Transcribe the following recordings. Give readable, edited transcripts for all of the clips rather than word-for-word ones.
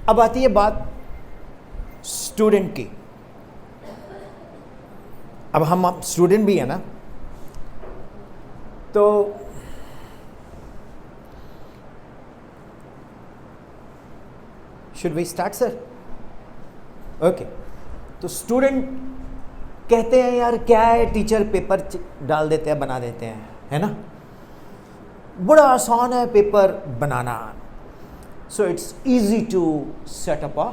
अब आती है बात स्टूडेंट की। अब हम स्टूडेंट भी है ना, तो should we start sir? Okay, तो स्टूडेंट कहते हैं यार क्या है, टीचर पेपर डाल देते हैं, बना देते हैं, है ना, बड़ा आसान है पेपर बनाना। So it's easy to set up a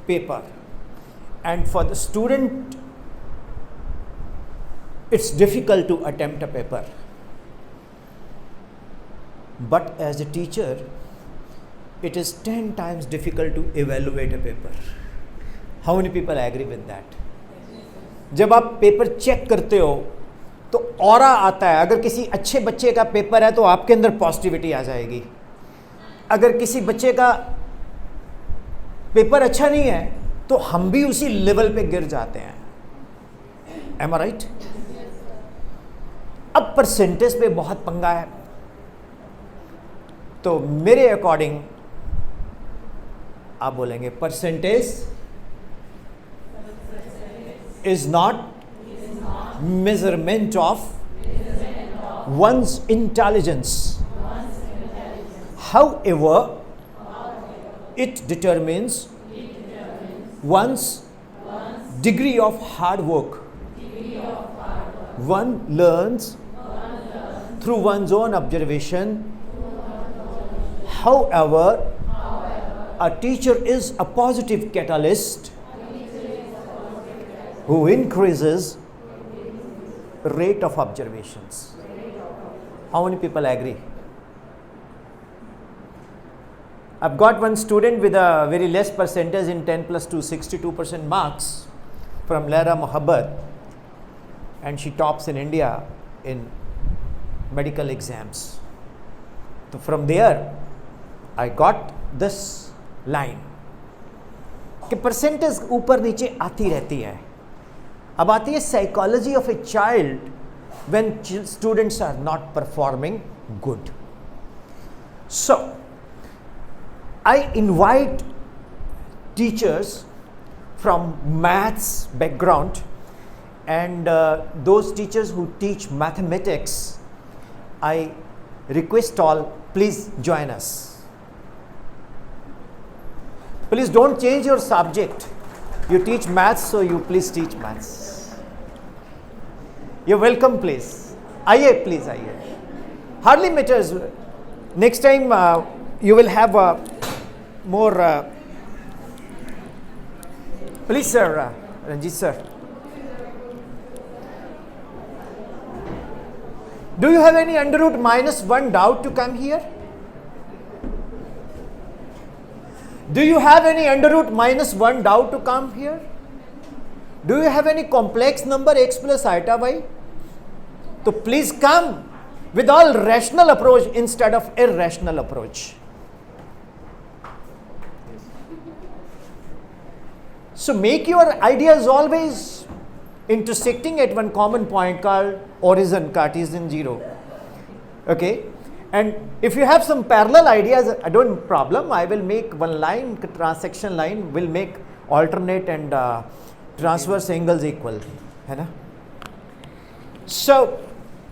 paper, and for the student it's difficult to attempt a paper, but as a teacher it is 10 times difficult to evaluate a paper. How many people agree with that? जब आप paper check करते हो तो aura आता है। अगर किसी अच्छे बच्चे का पेपर है तो आपके अंदर पॉजिटिविटी आ जाएगी, अगर किसी बच्चे का पेपर अच्छा नहीं है तो हम भी उसी लेवल पे गिर जाते हैं। Am I right? अब परसेंटेज पे बहुत पंगा है, तो मेरे अकॉर्डिंग आप बोलेंगे percentage is not measurement of one's intelligence. However, it determines one's degree of hard work. One learns through one's own observation. However, a teacher is a positive catalyst who increases rate of observations. How many people agree? I've got one student with a very less percentage in 10 plus 2, 62% marks from Lara Mohabbat, and she tops in India in medical exams. So from there I got this line कि percentage ऊपर नीचे आती रहती है। अब आती है psychology of a child when students are not performing good. So I invite teachers from maths background and those teachers who teach mathematics, I request all, please join us. Please don't change your subject. You teach maths, so you please teach maths. You're welcome, please. आइए, please आइए. Hardly matters. Next time you will have more. Please, sir, Ranjit sir. Do you have any under root minus 1 doubt to come here? Do you have any under root minus 1 doubt to come here? Do you have any complex number x plus iota y? So please come with all rational approach instead of irrational approach. So make your ideas always intersecting at one common point called origin, Cartesian zero. Okay, and if you have some parallel ideas, I don't problem. I will make one line, transection line will make alternate and transverse angles equal, है ना? So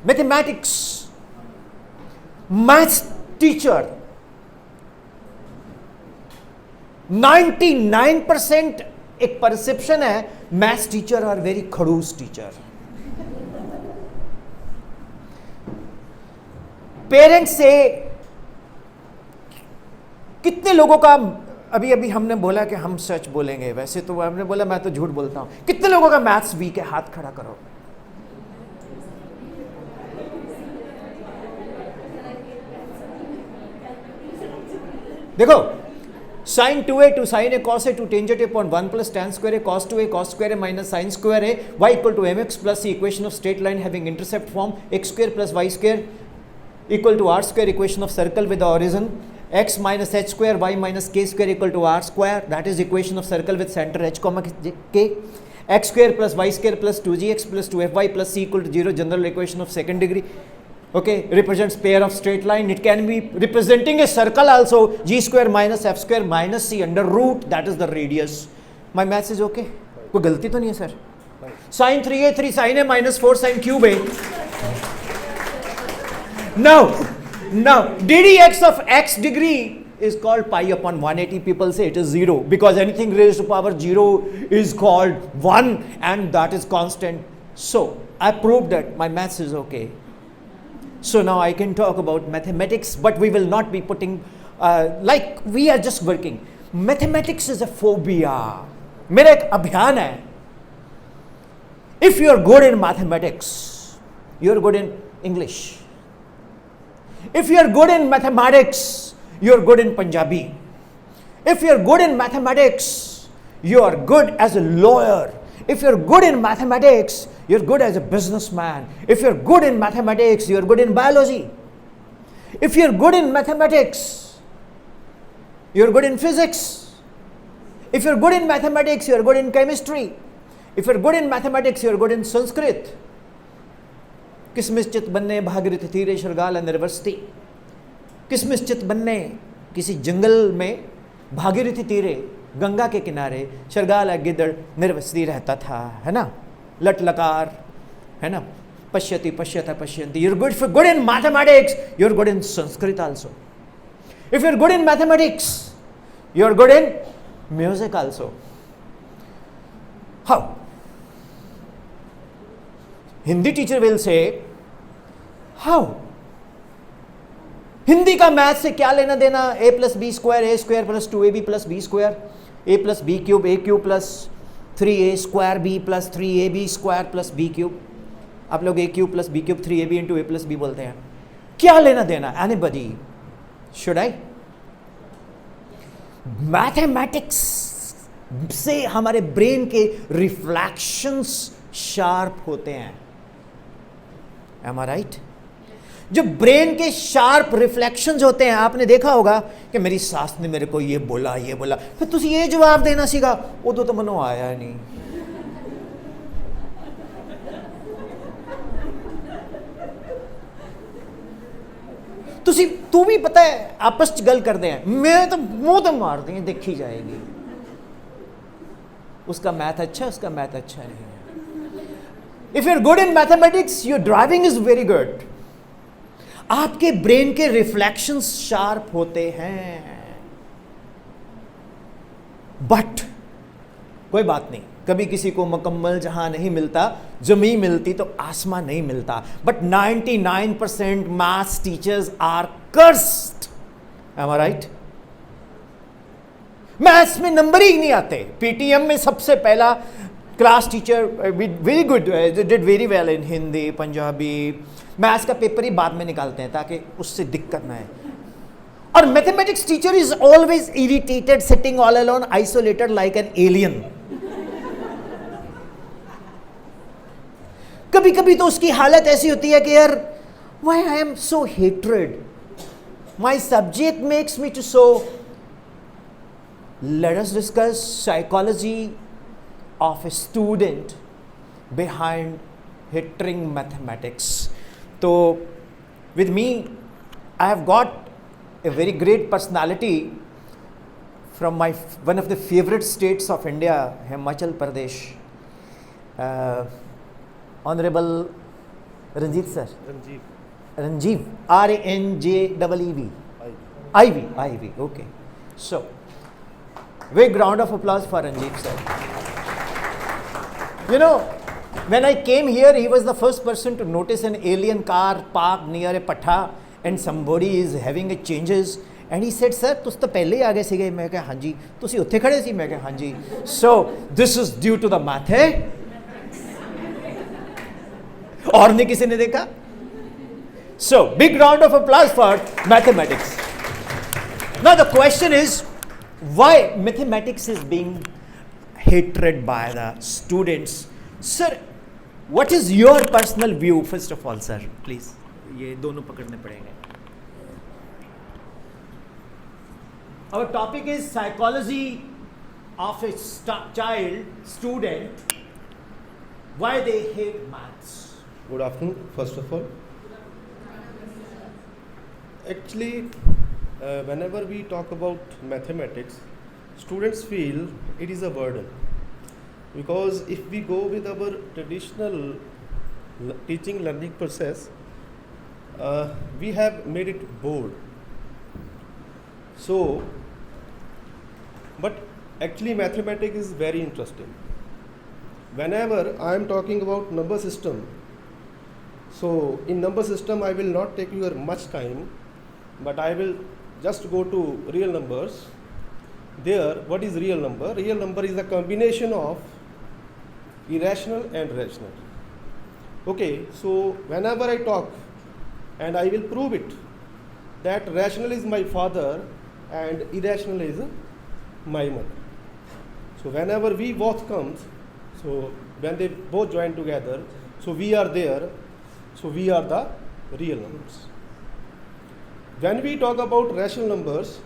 mathematics, maths teacher 99% एक perception है, maths teacher are very खड़ूस teacher. Parents से कितने लोगों का, अभी हमने बोला कि हम सच बोलेंगे, वैसे तो हमने बोला मैं तो झूठ बोलता हूं, कितने लोगों का मैथ्स वीक है, हाथ खड़ा करो। देखो, sin 2a to sin a cos a to tangent a upon 1 plus tan square a cos 2a cos square a minus sin square a y equal to mx plus the equation of straight line having intercept form x square plus y square equal to r square, equation of circle with the origin x minus h square y minus k square equal to r square, that is equation of circle with center h comma k, x square plus y square plus 2gx plus 2fy plus c equal to 0, general equation of second degree Okay, represents pair of straight line. It can be representing a circle also. G square minus f square minus c under root, that is the radius. My maths is okay? कोई गलती तो नहीं है sir? Sin 3a 3 sin a minus 4 sin cube a. Now ddx of x degree is called pi upon 180. People say it is 0 because anything raised to power 0 is called 1 and that is constant. So I proved that my maths is okay. So now I can talk about mathematics, but we will not be putting like we are just working. Mathematics is a phobia. मेरा एक अभियान है. If you are good in mathematics, you are good in English. If you are good in mathematics, you are good in Punjabi. If you are good in mathematics, you are good as a lawyer. If you are good in mathematics, you are good as a businessman. If you are good in mathematics, you are good in biology. If you are good in mathematics, you are good in physics. If you are good in mathematics, you are good in chemistry. If you are good in mathematics, you are good in Sanskrit. किसमिस बनने भागीरथी तीरे शृगाल निर्वस्ति. किसमिस बनने किसी जंगल में भागीरथी तीरे गंगा के किनारे शृगाल गिद्दड़ निर्वस्ति रहता था, है ना. लट लकार, है ना. पश्यति पश्यता पश्यन्ति. You're good. If you're good in mathematics, you're good in Sanskrit also. If you're good in mathematics, you're good in music also. How? Hindi teacher will say, how? Hindi का मैथ से क्या लेना देना. a plus b square a square plus 2ab plus b square a plus b cube a cube plus 3a square b plus 3ab square plus b cube. आप लोग a cube plus b cube 3ab into a plus b बोलते हैं. क्या लेना देना? Anybody? Should I? Mathematics से हमारे brain के रिफ्लेक्शंस शार्प होते हैं. Am I right? जो ब्रेन के शार्प रिफ्लेक्शंस होते हैं, आपने देखा होगा कि मेरी सास ने मेरे को ये बोला फिर तुसी ये जवाब देना सीखा. उदो तो मनो आया नहीं. तू भी पता है आपस च गल करते हैं, मैं तो मुंह तो मार देंगे, देखी जाएगी. उसका मैथ अच्छा, उसका मैथ अच्छा नहीं है. If you're good in mathematics, your driving is very good. आपके ब्रेन के रिफ्लेक्शंस शार्प होते हैं. बट कोई बात नहीं, कभी किसी को मुकम्मल जहां नहीं मिलता, जमी मिलती तो आसमां नहीं मिलता. But 99% maths teachers are cursed. Am I right? Maths में नंबर ही नहीं आते. पीटीएम में सबसे पहला class teacher very good, did very well in Hindi Punjabi. Maths का पेपर ही बाद में निकालते हैं ताकि उससे दिक्कत ना है. और mathematics teacher is always irritated, sitting all alone, isolated like an alien. कभी कभी तो उसकी हालत ऐसी होती है कि यार why I am so hatred, my subject makes me to so. Let us discuss psychology of a student behind hatring mathematics. So with me I have got a very great personality from my one of the favorite states of India, Himachal Pradesh. Honorable Ranjit sir. Ranjiv. RANJEEV. IV. Okay. So big round of applause for Ranjit sir. You know, when I came here, he was the first person to notice an alien car parked near a patha and somebody is having a changes. And he said, sir, तुस तो पहले ही आ गए सीगे. मैं कहा हाँ जी. तुसी उत्थे खड़े सी. मैं कहा हाँ जी. So this is due to the math है. और नहीं किसी ने देखा. So big round of applause for mathematics. Now the question is, why mathematics is being hated by the students? Sir, what is your personal view? First of all, sir, please. ये दोनों पकड़ने पड़ेंगे. Our topic is psychology of a student. Why they hate maths? Good afternoon, first of all. Actually, whenever we talk about mathematics, students feel it is a burden, because if we go with our traditional teaching learning process, we have made it bored. So, but actually mathematics is very interesting. Whenever I am talking about number system, so in number system I will not take your much time, but I will just go to real numbers. There, what is real number? Real number is a combination of irrational and rational. Okay, so whenever I talk and I will prove it that rational is my father and irrational is my mother. So whenever we both comes, so when they both join together, so we are there, so we are the real numbers. When we talk about rational numbers,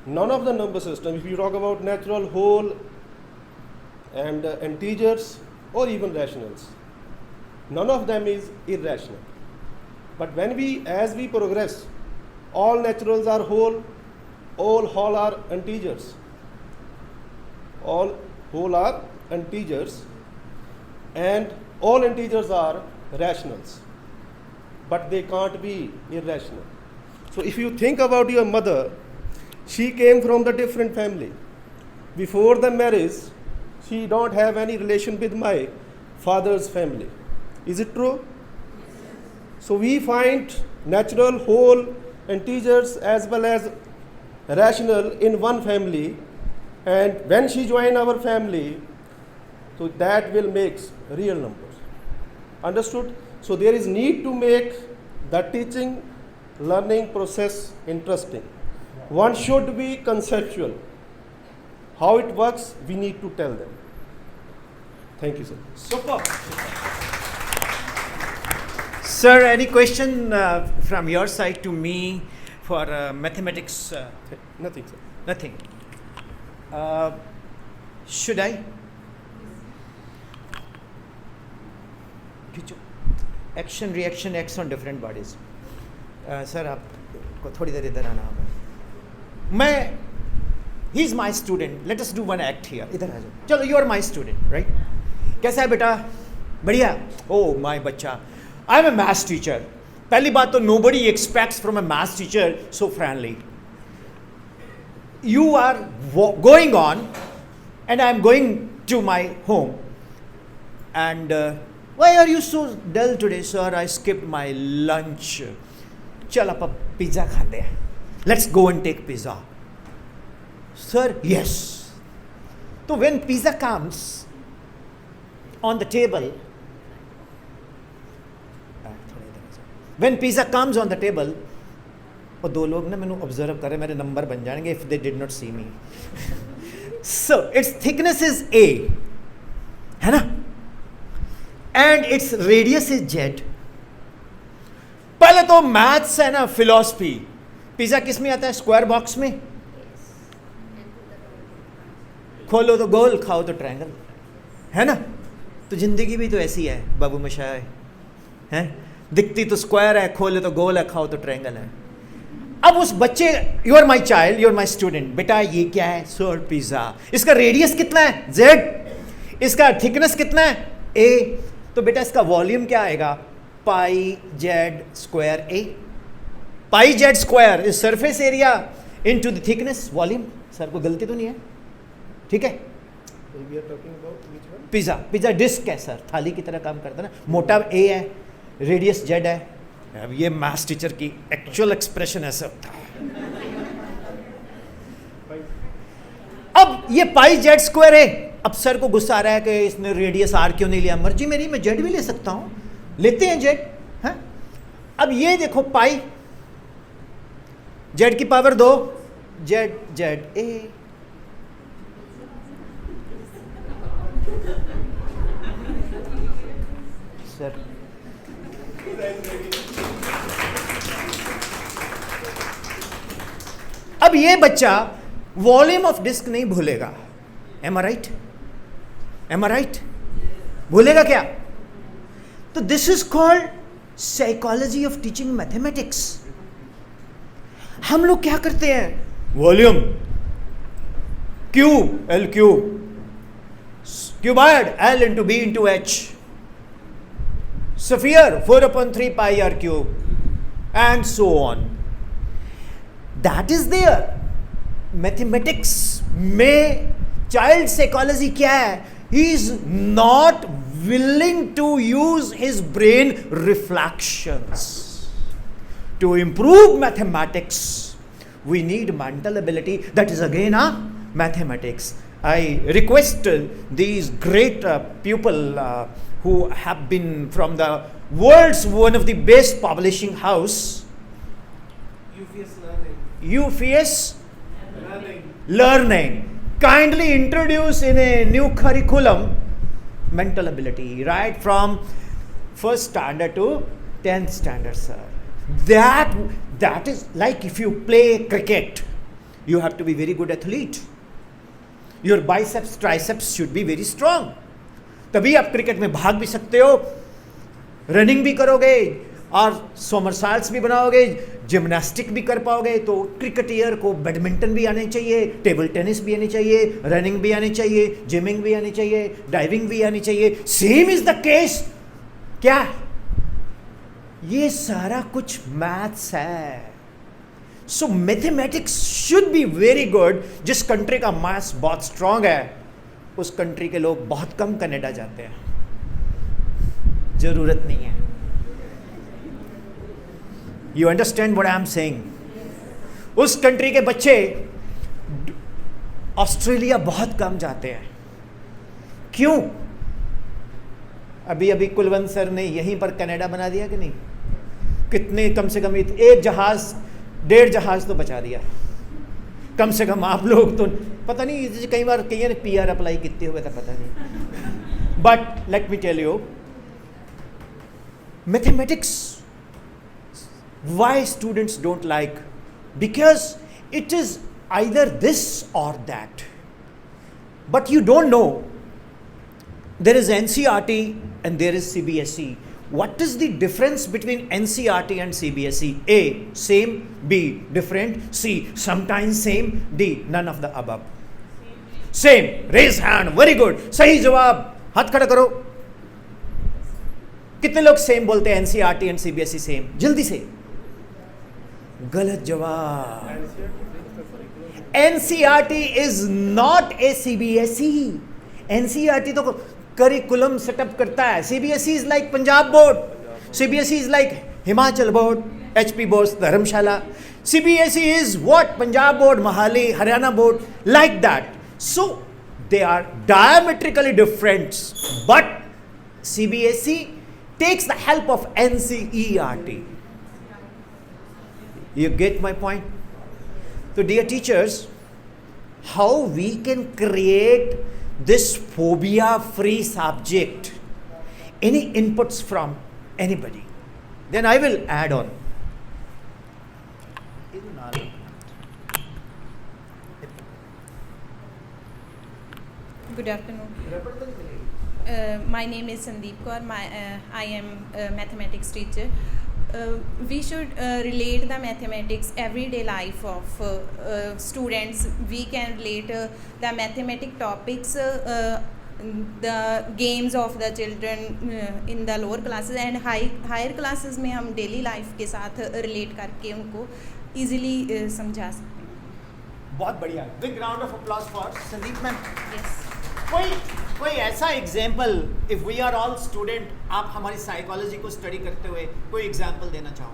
none of the number system, if you talk about natural, whole and integers or even rationals, none of them is irrational. But when we, as we progress, all naturals are whole, all whole are integers. All whole are integers and all integers are rationals, but they can't be irrational. So if you think about your mother, she came from the different family. Before the marriage, she don't have any relation with my father's family. Is it true? So we find natural, whole, integers as well as rational in one family, and when she join our family, so that will make real numbers. Understood? So there is need to make the teaching learning process interesting. One should be conceptual. How it works, we need to tell them. Thank you, sir. Super. Sir, any question from your side to me for mathematics? Nothing, sir. Nothing. Should I? Action, reaction, X on different bodies. Sir, आपको थोड़ी देर इधर आना होगा. मैं, he is my student. Let us do one act here. इधर आ जाओ. चलो, you are my student, right? कैसा है बेटा? बढ़िया. Oh, my बच्चा. I am a maths teacher. पहली बात तो nobody expects from a maths teacher so friendly. You are going on, and I am going to my home. And why are you so dull today, sir? I skipped my lunch. चल आप pizza खाते हैं. Let's go and take pizza. Sir, yes. So when pizza comes on the table, और दो लोग ना मैंने observe करे, मेरे नंबर बन जाएंगे if they did not see me. So its thickness is a, है ना, and its radius is z. पहले तो मैथ्स है ना, फिलॉसफी. पिज्जा किस में आता है? स्क्वायर बॉक्स में. खोलो तो गोल, खाओ तो ट्रायंगल, है ना. तो जिंदगी भी तो ऐसी है बाबू मशाए, हैं, दिखती तो स्क्वायर है, खोले तो गोल है, खाओ तो ट्रायंगल है. अब उस बच्चे, you are my child, you are my student, बेटा ये क्या है? Sir pizza. इसका रेडियस कितना है? जेड. इसका थिकनेस कितना है? ए. तो बेटा इसका वॉल्यूम क्या आएगा? Pi Z square A. Pi Z square is surface area into the thickness volume. Sir को गलती तो नहीं है? ठीक है. पिज्जा, पिज्जा डिस्क है सर, थाली की तरह काम करता है ना. मोटा ए है, रेडियस जेड है. अब ये मैथ्स टीचर की एक्चुअल एक्सप्रेशन ऐसा होता है. अब ये पाई जेड स्क्वायर है. अब सर को गुस्सा आ रहा है कि इसने रेडियस आर क्यों नहीं लिया. मर्जी मेरी, मैं जेड भी ले सकता हूं. लेते हैं जेड. हैं? अब ये देखो पाई, जेड की power 2, z z a. Sir अब ये बच्चा वॉल्यूम ऑफ डिस्क नहीं भूलेगा. Am I right? Am I right? भूलेगा क्या? तो this is called psychology of teaching mathematics. हम लोग क्या करते हैं, volume cube l cube, cuboid l into b into h, sphere 4/3 pi r cube, and so on. That is there. Mathematics में child psychology क्या है? He is not willing to use his brain reflections. To improve mathematics, we need mental ability. That is again mathematics. I request these great people who have been from the world's one of the best publishing house, UFS Learning, kindly introduce in a new curriculum mental ability right from first standard to 10th standard, sir. That is like if you play cricket, you have to be very good athlete. Your biceps triceps should be very strong. तभी आप cricket में भाग भी सकते हो, running भी करोगे और सोमरसाल्ट्स भी बनाओगे, जिम्नास्टिक भी कर पाओगे. तो क्रिकेटियर को बैडमिंटन भी आने चाहिए, टेबल टेनिस भी आनी चाहिए, रनिंग भी आनी चाहिए, जिमिंग भी आनी चाहिए, डाइविंग भी आनी चाहिए. Same is the case. क्या ये सारा कुछ मैथ्स है. So mathematics should be very good. जिस कंट्री का मैथ्स बहुत स्ट्रांग है उस कंट्री के लोग बहुत कम कनाडा जाते हैं, जरूरत नहीं है. You understand what I am saying. उस कंट्री के बच्चे ऑस्ट्रेलिया बहुत कम जाते हैं. क्यों? अभी कुलवंत सर ने यहीं पर कनाडा बना दिया कि नहीं? कितने कम से कम एक जहाज 1.5 जहाज तो बचा दिया कम से कम. आप लोग तो पता नहीं, कई बार कई ने PR अप्लाई कितने हुए था पता नहीं. But let me tell you, mathematics why students don't like, because it is either this or that, but you don't know. There is NCERT and there is CBSE. What is the difference between NCERT and CBSE? A, same. B, different. C, sometimes same. D, none of the above. Same. Raise hand. Very good. सही जवाब. हाथ खड़ा करो. कितने लोग same बोलते हैं? NCERT and CBSE same. जल्दी से. गलत जवाब. NCERT is not a CBSE. NCERT तो करिकुलम सेटअप करता है. CBSE is like Punjab board. CBSE is like Himachal board, HP board, Dharamshala. CBSE is what? Punjab board, Mohali, Haryana board, like that. So they are diametrically different, but CBSE takes the help of NCERT. You get my point? So dear teachers, how we can create this phobia free subject? Any inputs from anybody? Then I will add on. Good afternoon. My name is Sandeep Kaur. I am a mathematics teacher. We should relate the mathematics everyday life of students. We can relate the mathematic topics, the games of the children in the lower classes and higher classes में हम daily life के साथ relate करके उनको easily समझा सकते हैं. बहुत बढ़िया. Big round of applause for Sandeep ma'am. Yes. कोई ऐसा example, if we are all student, आप हमारी साइकोलॉजी को स्टडी करते हुए कोई एग्जाम्पल देना चाहो?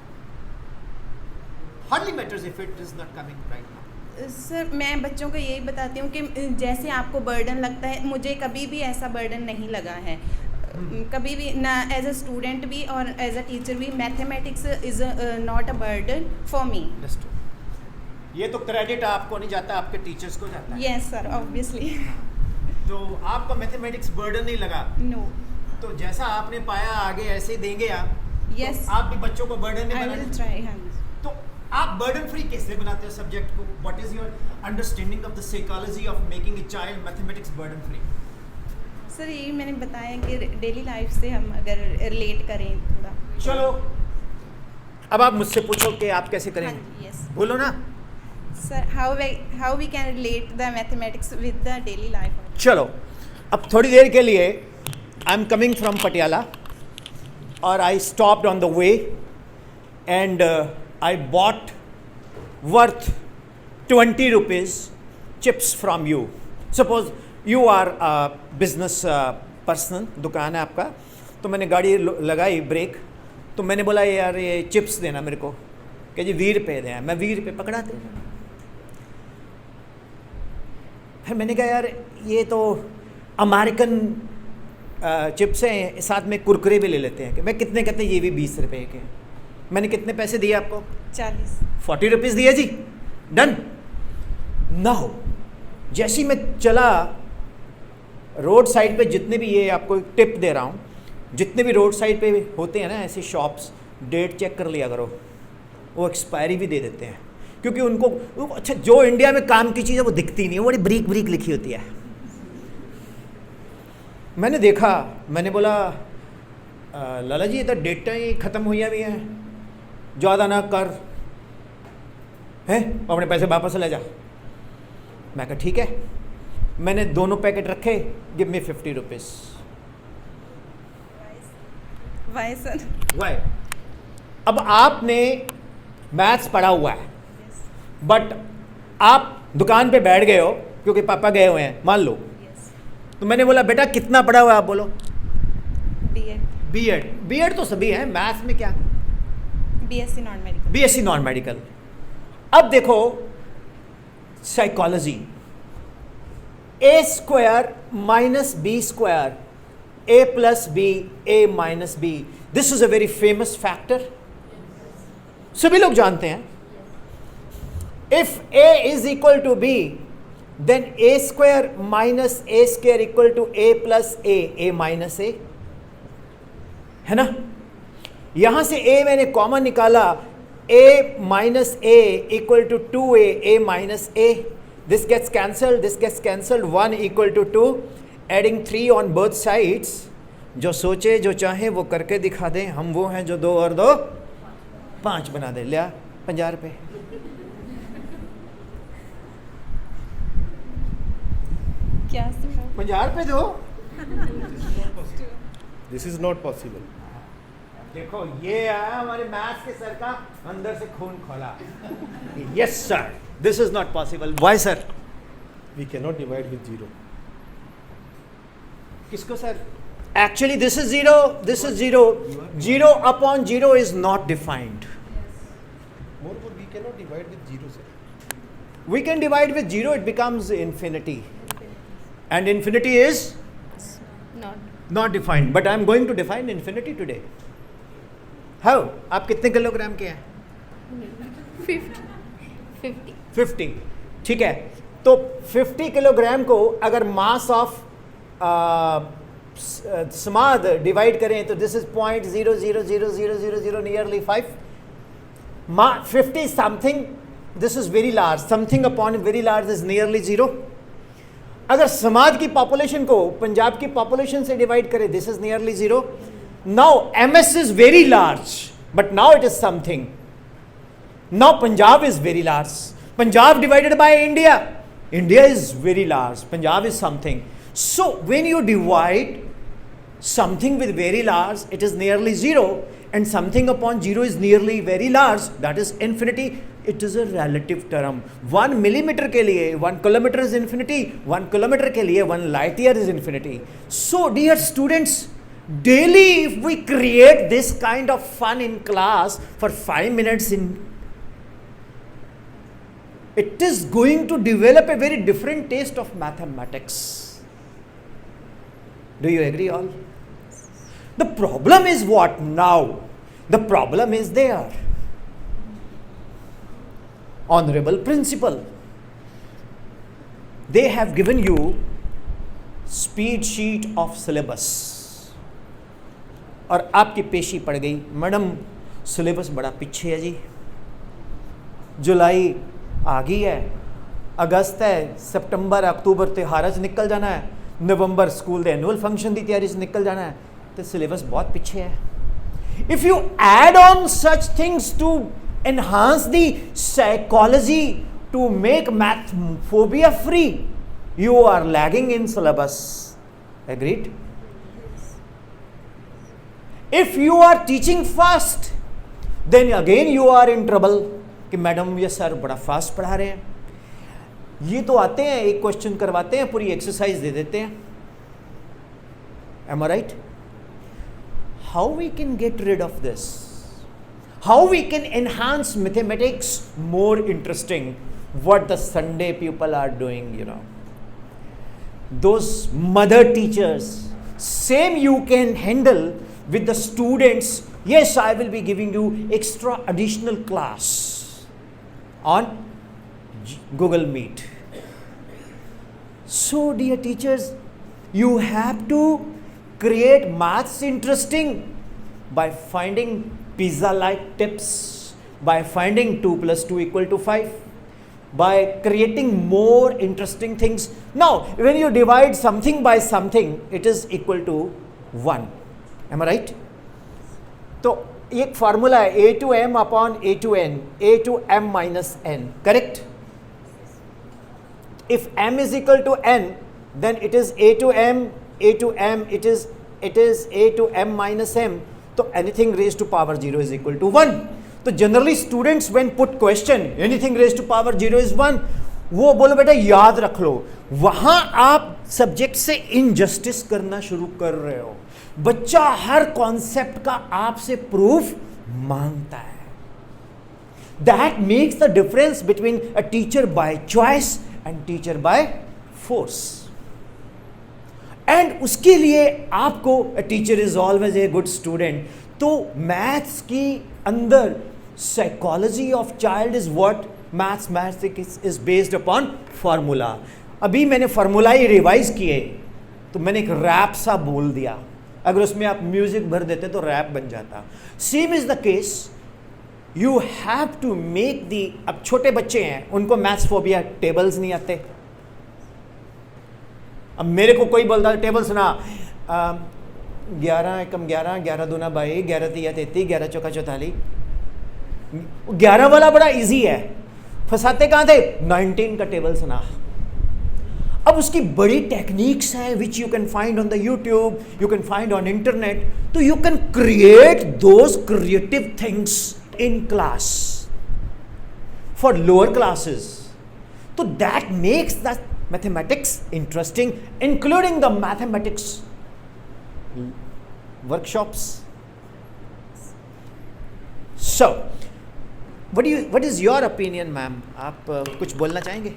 Hardly matters if it is not coming right now. Sir मैं बच्चों को यही बताती हूँ कि जैसे आपको बर्डन लगता है, मुझे कभी भी ऐसा बर्डन नहीं लगा है. कभी भी ना, एज अ स्टूडेंट भी और एज अ टीचर भी. Mathematics is not a burden for me. ये तो क्रेडिट आपको नहीं जाता, आपके टीचर्स को जाता है. Yes sir, obviously. तो आपको मैथमेटिक्स बर्डन नहीं लगा? नो. तो जैसा आपने पाया आगे ऐसे देंगे आप. यस. तो आप भी बच्चों को बर्डन नहीं बनाएंगे? I will try. हाँ. तो आप बर्डन फ्री कैसे बनाते हो सब्जेक्ट को? What is your understanding of the psychology of making a child mathematics burden free? Sir यही मैंने बताया कि डेली लाइफ से हम अगर रिलेट करें थोड़ा. चलो अब आप मुझसे पूछो कि आप कैसे करेंगे, yes. बोलो ना। Sir, how we can relate the mathematics with the daily life? चलो, अब थोड़ी देर के लिए I am coming from Patiala और I stopped on the way and I bought worth 20 rupees chips from you. Suppose you are business person, दुकान है आपका, तो मैंने गाड़ी लगाई ब्रेक, तो मैंने बोला यार ये चिप्स देना मेरे को, कि जी 20 रुपये दें, मैं 20 रुपये पकड़ा दे। फिर मैंने कहा यार ये तो अमेरिकन चिप्स हैं, साथ में कुरकुरे भी ले लेते हैं, कि मैं कितने कहते हैं, ये भी 20 रुपये के। मैंने कितने पैसे दिए आपको? 40 रुपीज़ दिए जी, डन। नाउ जैसे ही मैं चला रोड साइड पे, जितने भी, ये आपको टिप दे रहा हूँ, जितने भी रोड साइड पे होते हैं ना ऐसे शॉप्स, डेट चेक कर लिया करो, वो एक्सपायरी भी दे देते हैं, क्योंकि उनको अच्छा जो इंडिया में काम की चीज़ है वो दिखती नहीं है, वो बड़ी ब्रीक ब्रीक लिखी होती है। मैंने देखा, मैंने बोला लाला जी ये तो डेटा ही ख़त्म हुई भी हैं, ज़्यादा ना कर, हैं अपने पैसे वापस ले जा। मैं कहा ठीक है, मैंने दोनों पैकेट रखे, give me 50 rupees. Why, sir? Why? अब आपने मैथ्स पढ़ा हुआ है, बट आप दुकान पे बैठ गए हो क्योंकि पापा गए हुए हैं, मान लो, Yes. तो मैंने बोला बेटा कितना पढ़ा हुआ है, आप बोलो। B.Ed. बीएड तो सभी हैं, मैथ्स में क्या? BSc non-medical. BSc non medical. अब देखो psychology, a square minus b square, a plus b, a minus b, this is a very famous factor, सभी लोग जानते हैं। if a is equal to b, then a square minus a square equal to a plus a minus a, है ना? यहां से a मैंने common निकाला, a minus a equal to 2a, a minus a, this gets cancelled, 1 equal to 2, adding 3 on both sides. जो सोचे जो चाहे वो करके दिखा दें, हम वो हैं जो 2 और 2 5 बना दे। लिया 50 रुपये। क्या 50 रुपये दो। This is not possible. देखो ये आया हमारे मैथ्स के सर का अंदर से खून खोला। Yes sir, this is not possible. Why sir? We cannot divide with 0. किसको sir? Actually this is 0, this is 0. 0 upon 0 is not defined. Moreover, we cannot divide with 0, sir. We can divide with 0, it becomes infinity. And infinity is not defined. But I am going to define infinity today. How? आप कितने kilogram के हैं? 50. ठीक है, तो 50 kilogram को अगर mass of Samad divide करें तो this is 0.00000 nearly 5. 50 something, this is very large, something upon very large is nearly 0. अगर समाज की पॉपुलेशन को पंजाब की पॉपुलेशन से डिवाइड करें, this is nearly 0. Now MS is very large, but now it is something. Now Punjab is very large. Punjab divided by India, India is very large, Punjab is something. So when you divide something with very large, it is nearly 0, and something upon 0 is nearly very large, that is infinity. It is a relative term. 1 millimeter के लिए 1 kilometer is infinity, 1 kilometer के लिए 1 light year is infinity. So dear students, daily if we create this kind of fun in class for 5 minutes it is going to develop a very different taste of mathematics. Do you agree all? The problem is what now? The problem is there. Honorable principal, they have given you speed sheet of syllabus. और आपकी पेशी पड़ गई, madam syllabus बड़ा पीछे है जी, जुलाई आ गई है, अगस्त है, सितंबर अक्तूबर त्योहार च निकल जाना है, नवंबर स्कूल के एनुअल फंक्शन की तैयारी च निकल जाना है, तो सिलेबस बहुत पीछे है. If you add on such things to enhance the psychology to make math phobia free, you are lagging in syllabus. Agreed? If you are teaching fast, then again you are in trouble कि madam ये sir बड़ा fast पढ़ा रहे हैं, ये तो आते हैं एक क्वेश्चन करवाते हैं पूरी एक्सरसाइज दे देते हैं. Am I right? How we can get rid of this? How we can enhance mathematics more interesting? What the Sunday people are doing, you know. Those mother teachers, same you can handle with the students. Yes, I will be giving you extra additional class on Google Meet. So dear teachers, you have to create maths interesting by finding pizza-like tips, by finding 2 plus 2 equal to 5, by creating more interesting things. Now, when you divide something by something, it is equal to 1. Am I right? तो एक formula है a to m upon a to n, a to m minus n, correct? If m is equal to n, then it is a to m, a to m, it is a to m minus m. So anything raised to power 0 is equal to 1. So generally students when put question, anything raised to power 0 is 1, वो बोलो बेटा याद रख लो, वहां आप subject से injustice करना शुरू कर रहे हो. बच्चा हर कॉन्सेप्ट का आपसे प्रूफ मांगता है. That makes the difference between a teacher by choice and teacher by force. And उसके लिए आपको a teacher is always a good student. तो मैथ्स की अंदर psychology of child is what mathematics is based upon formula. अभी मैंने formula ही revise किए तो मैंने एक रैप सा बोल दिया, अगर उसमें आप म्यूजिक भर देते तो रैप बन जाता. Same is the case, you have to make the. अब छोटे बच्चे हैं उनको मैथ्स फोबिया, टेबल्स नहीं आते. अब मेरे को कोई बोलता है टेबल सुना, 11 एकम 11, 11 दूना 22, 11 तिया 33, 11 चौका 44. 11 वाला बड़ा इजी है, फंसाते कहाँ थे, 19 का टेबल सुना. अब उसकी बड़ी टेक्निक्स हैं which you can find on the YouTube, you can find on internet. तो you can create those creative things in class for lower classes. तो that makes the mathematics interesting, including the mathematics workshops. So what is your opinion, ma'am? आप कुछ बोलना चाहेंगे?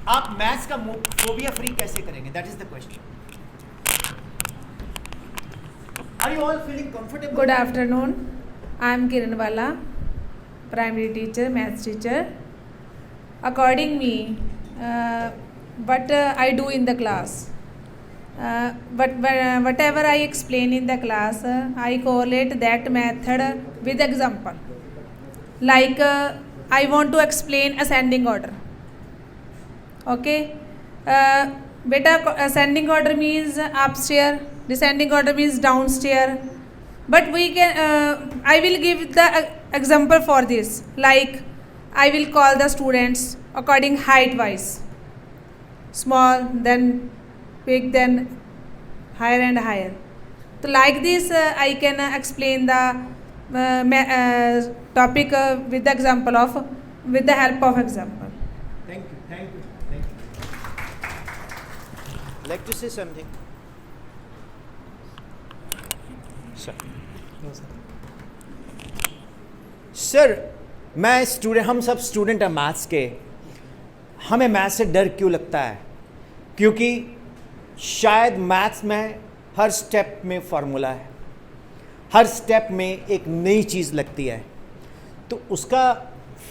आप maths का phobia free कैसे करेंगे? That is the question. Are you all feeling comfortable? Good afternoon. I am Kiranwala, primary teacher, maths teacher. According me, what I do in the class, but whatever I explain in the class, I correlate that method with example. Like I want to explain ascending order. Okay, beta ascending order means upstairs, descending order means downstairs. But we can I will give the example for this. Like I will call the students according height wise, small, then big, then higher and higher. So like this I can explain the topic with the example of, with the help of example. Thank you, thank you, thank you. Like to say something? Sir. No, sir. Sir, मैं student, हम सब student हैं maths के. हमें maths से डर क्यों लगता है? क्योंकि शायद मैथ्स में हर स्टेप में फार्मूला है, हर स्टेप में एक नई चीज़ लगती है. तो उसका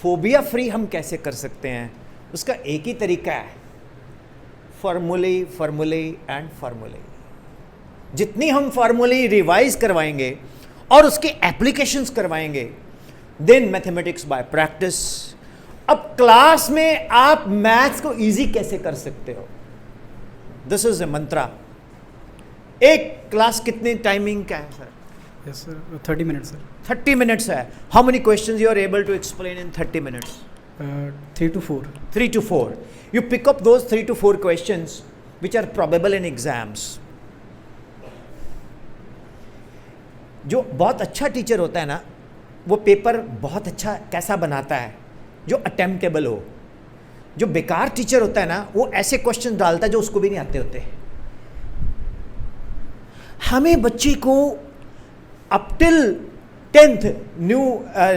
फोबिया फ्री हम कैसे कर सकते हैं? उसका एक ही तरीका है, फार्मूले फार्मूले एंड फार्मूले. जितनी हम फार्मूले रिवाइज करवाएंगे और उसके एप्लीकेशंस करवाएंगे, देन मैथमेटिक्स बाय प्रैक्टिस. अब क्लास में आप मैथ्स को इजी कैसे कर सकते हो? दिस इज ए मंत्रा. एक क्लास कितने टाइमिंग का है sir? Yes, sir. 30 minutes, sir. 30 minutes है. How many questions you are able to explain in 30 minutes? 3 to 4. 3 to 4. You pick up those 3 to 4 questions which are probable in exams. जो बहुत अच्छा teacher होता है ना, वो पेपर बहुत अच्छा कैसा बनाता है जो अटेम्प्टेबल हो. जो बेकार टीचर होता है ना, वो ऐसे क्वेश्चन डालता है जो उसको भी नहीं आते होते. हमें बच्चे को up till 10th new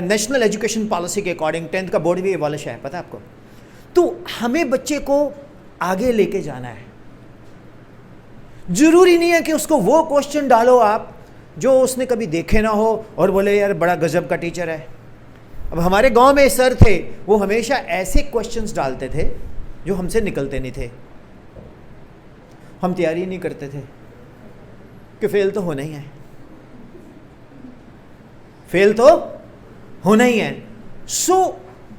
national education policy के अकॉर्डिंग 10th का बोर्ड भी एबॉलिश है, पता है आपको. तो हमें बच्चे को आगे लेके जाना है. जरूरी नहीं है कि उसको वो क्वेश्चन डालो आप जो उसने कभी देखे ना हो और बोले यार बड़ा गजब का टीचर है. अब हमारे गांव में सर थे, वो हमेशा ऐसे क्वेश्चंस डालते थे जो हमसे निकलते नहीं थे. हम तैयारी नहीं करते थे कि फेल तो होना ही है, फेल तो होना ही है. सो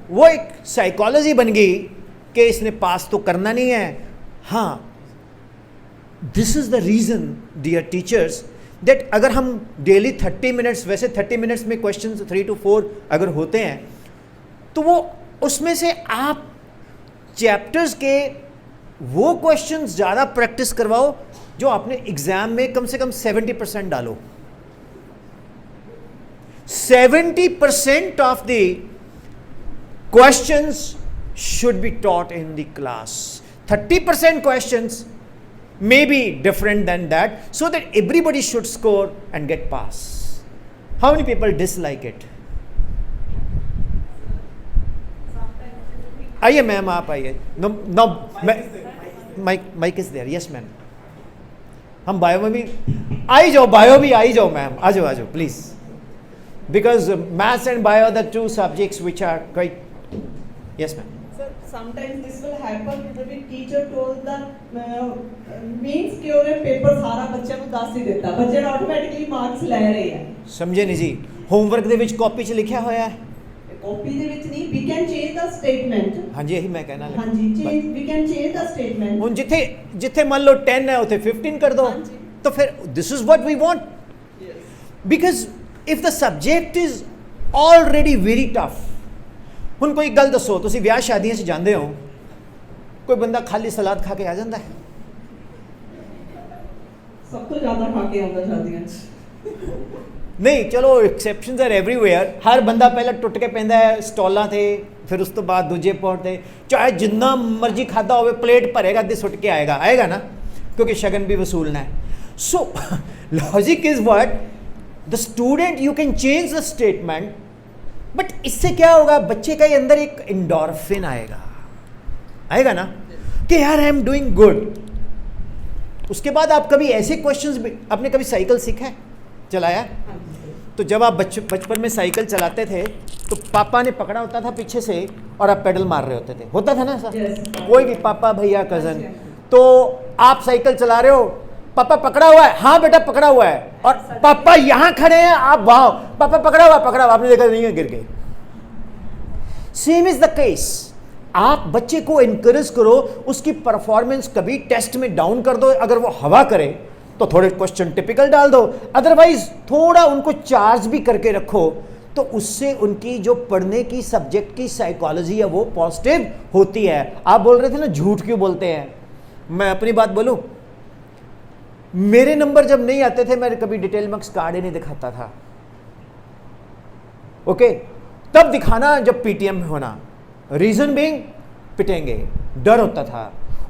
वो एक साइकोलॉजी बन गई कि इसने पास तो करना नहीं है. हाँ, this is the reason dear teachers that अगर हम डेली 30 मिनट्स, वैसे 30 मिनट्स में क्वेश्चन 3 to 4 अगर होते हैं तो वो उसमें से आप चैप्टर्स के वो क्वेश्चंस ज़्यादा प्रैक्टिस करवाओ जो आपने एग्जाम में कम से कम 70% डालो. 70% of the questions should be taught in the class. 30% questions may be different than that, so that everybody should score and get pass. How many people dislike it? आइए ma'am, आप आइए. No mic is there. Yes ma'am. हम bio में भी आई जाओ, bio भी आई जाओ ma'am, आ जाओ आ जाओ please. Because maths and bio are the two subjects which are quite. Yes ma'am. Sir, sometimes this will happen when the teacher told the means कि उन्हें पेपर सारा बच्चे को 10 ही देता, बच्चे automatically marks ले रहे हैं. समझे नहीं जी. होमवर्क ਦੇ ਵਿੱਚ ਕਾਪੀ 'ਚ ਲਿਖਿਆ ਹੋਇਆ ਹੈ. कॉपी ਦੇ ਵਿੱਚ ਨਹੀਂ, we can change the statement. ਹਾਂਜੀ ਇਹੀ ਮੈਂ ਕਹਿਣਾ ਲੱਗਾ. ਹਾਂਜੀ, change, we can change the statement. ਹੁਣ ਜਿੱਥੇ ਮੰਨ ਲਓ 10 ਹੈ ਉੱਥੇ 15 ਕਰ ਦੋ. तो फिर this is what we want. Yes. Because if the subject is already very tough. ਹੁਣ ਕੋਈ ਗੱਲ ਦੱਸੋ, ਤੁਸੀਂ ਵਿਆਹ ਸ਼ਾਦੀਆਂ 'ਚ ਜਾਂਦੇ ਹੋ, ਕੋਈ ਬੰਦਾ ਖਾਲੀ ਸਲਾਦ ਖਾ ਕੇ ਆ ਜਾਂਦਾ ਹੈ? ਸਭ ਤੋਂ ਜ਼ਿਆਦਾ ਖਾ ਕੇ ਆਉਂਦਾ ਸ਼ਾਦੀਆਂ 'ਚ. ਨਹੀਂ, ਚਲੋ ਐਕਸੈਪਸ਼ਨਸ ਆਰ ਐਵਰੀਵੇਅਰ. ਹਰ ਬੰਦਾ ਪਹਿਲਾਂ ਟੁੱਟ ਕੇ ਪੈਂਦਾ ਹੈ ਸਟਾਲਾਂ ਤੇ, ਫਿਰ ਉਸ ਤੋਂ ਬਾਅਦ ਦੂਜੇ ਪੌੜ ਤੇ, ਚਾਹੇ ਜਿੰਨਾ ਮਰਜ਼ੀ ਖਾਦਾ ਹੋਵੇ ਪਲੇਟ ਭਰੇਗਾ ਤੇ ਸੁੱਟ ਕੇ ਆਏਗਾ ਨਾ, ਕਿਉਂਕਿ ਸ਼ਗਨ ਵੀ ਵਸੂਲਣਾ ਹੈ. So logic is what the student, you can change the statement, but इससे क्या होगा, बच्चे के अंदर एक एंडोर्फिन आएगा ना कि यार आई एम डूइंग गुड. उसके बाद आप कभी ऐसे क्वेश्चंस, आपने कभी साइकिल सीखा है, चलाया? तो जब आप बचपन में साइकिल चलाते थे तो पापा ने पकड़ा होता था पीछे से और आप पेडल मार रहे होते थे, होता था ना ऐसा? कोई भी पापा, भैया, कजन. तो आप साइकिल चला रहे हो, पापा पकड़ा हुआ है, हाँ बेटा पकड़ा हुआ है, और पापा यहां खड़े हैं, आप वहां, पापा पकड़ा हुआ, आपने देखा नहीं है, गिर गए. Same is the case. आप बच्चे को इनकरेज करो, उसकी परफॉर्मेंस कभी टेस्ट में डाउन कर दो, अगर वो हवा करे तो थोड़े क्वेश्चन टिपिकल डाल दो, अदरवाइज थोड़ा उनको चार्ज भी करके रखो, तो उससे उनकी जो पढ़ने की सब्जेक्ट की साइकोलॉजी है वो पॉजिटिव होती है. आप बोल रहे थे ना झूठ क्यों बोलते हैं, मैं अपनी बात बोलूं, मेरे नंबर जब नहीं आते थे मैं कभी डिटेल मार्क्स कार्ड ही नहीं दिखाता था. ओके, तब दिखाना जब पीटीएम में होना, रीजन बीइंग पिटेंगे, डर होता था.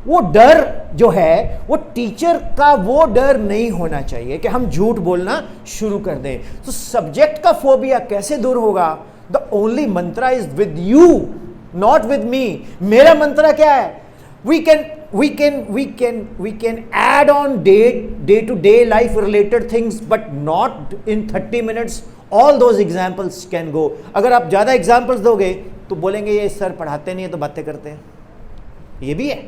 वो डर जो है वो टीचर का वो डर नहीं होना चाहिए कि हम झूठ बोलना शुरू कर दें. तो सब्जेक्ट का फोबिया कैसे दूर होगा? The only Mantra is with you, not with me. मेरा मंत्रा क्या है? we can add on day to day life related things, but not in 30 minutes all those examples can go. अगर आप ज़्यादा examples दोगे तो बोलेंगे ये सर पढ़ाते नहीं है तो बातें करते हैं, ये भी है.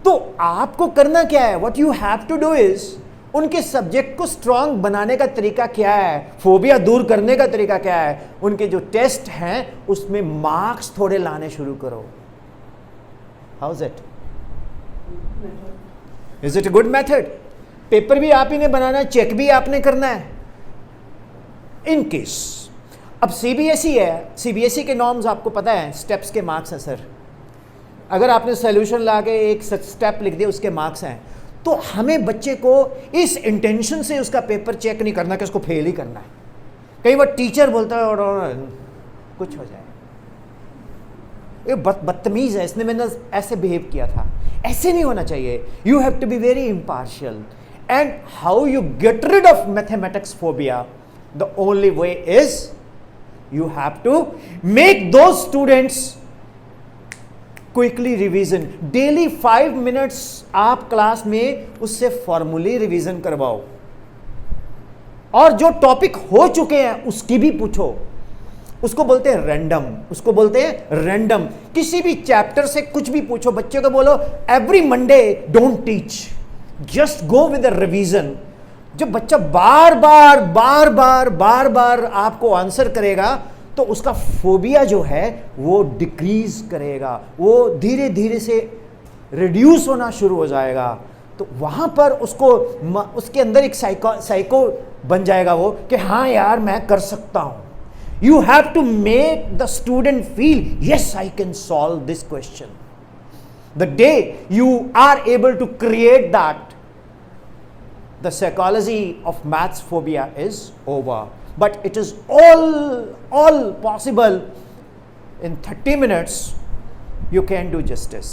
तो आपको करना क्या है? what you have to do is उनके सब्जेक्ट को स्ट्रांग बनाने का तरीका क्या है, फोबिया दूर करने का तरीका क्या है, उनके जो टेस्ट हैं उसमें मार्क्स थोड़े लाने शुरू करो. How is it? Is it a good method? Paper भी आप ही ने बनाना है, चेक भी आपने करना है. इन केस अब सीबीएसई है, सीबीएसई के नॉर्म्स आपको पता है, स्टेप्स के मार्क्स हैं सर। अगर आपने सोल्यूशन ला के एक स्टेप लिख दिया उसके मार्क्स हैं, तो हमें बच्चे को इस इंटेंशन से उसका पेपर चेक नहीं करना कि उसको फेल ही करना है। कई बार टीचर बोलता है और कुछ हो जाए, ये बदतमीज़ है, इसने मैंने ऐसे बिहेव किया था, ऐसे नहीं होना चाहिए। You have to be very impartial. And how you get rid of mathematics phobia, the only way is you have to make those students quickly revision. Daily 5 minutes आप क्लास में उससे फॉर्मूले रिवीजन करवाओ, और जो टॉपिक हो चुके हैं उसकी भी पूछो। उसको बोलते हैं रैंडम, उसको बोलते हैं रैंडम। किसी भी चैप्टर से कुछ भी पूछो, बच्चे को बोलो every Monday don't teach, just go with the revision. जब बच्चा बार बार आपको आंसर करेगा तो उसका फोबिया जो है वो डिक्रीज करेगा, वो धीरे धीरे से रिड्यूस होना शुरू हो जाएगा। तो वहाँ पर उसको उसके अंदर एक साइको बन जाएगा वो कि हाँ यार मैं कर सकता हूँ। You have to make the student feel yes I can solve this question. The day you are able to create that, the psychology of maths phobia is over. But it is all possible in 30 minutes. You can do justice.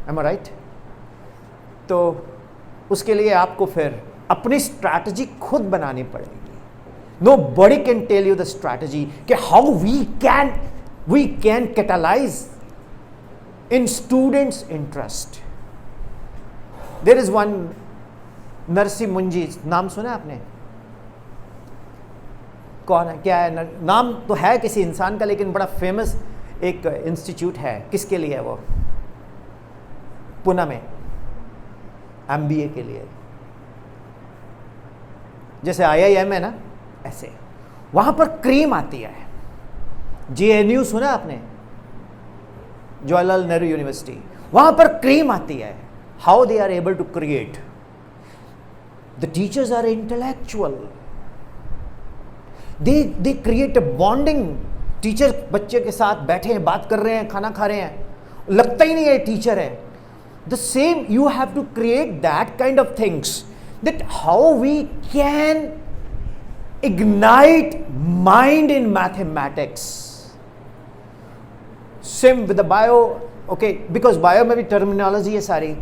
Am I right? तो उसके लिए आपको फिर अपनी strategy खुद बनानी पड़ेगी। Nobody can tell you the strategy कि how we can catalyze in students' interest. There is one Narsi मुंजी, नाम सुना आपने? कौन है, क्या है? नाम तो है किसी इंसान का, लेकिन बड़ा फेमस एक इंस्टीट्यूट है। किसके लिए है वो? पुणे में MBA के लिए। जैसे IIM है ना, ऐसे वहां पर क्रीम आती है। JNU सुना आपने? जवाहरलाल नेहरू यूनिवर्सिटी, वहां पर क्रीम आती है। How they are able to create? The teachers are intellectual. They create a bonding. Teacher बच्चे के साथ बैठे हैं, बात कर रहे हैं, खाना खा रहे हैं, लगता ही नहीं है टीचर है। The same, you have to create that kind of things, that how we can ignite mind in mathematics. Same with the bio, okay, because bio में भी terminology है सारी।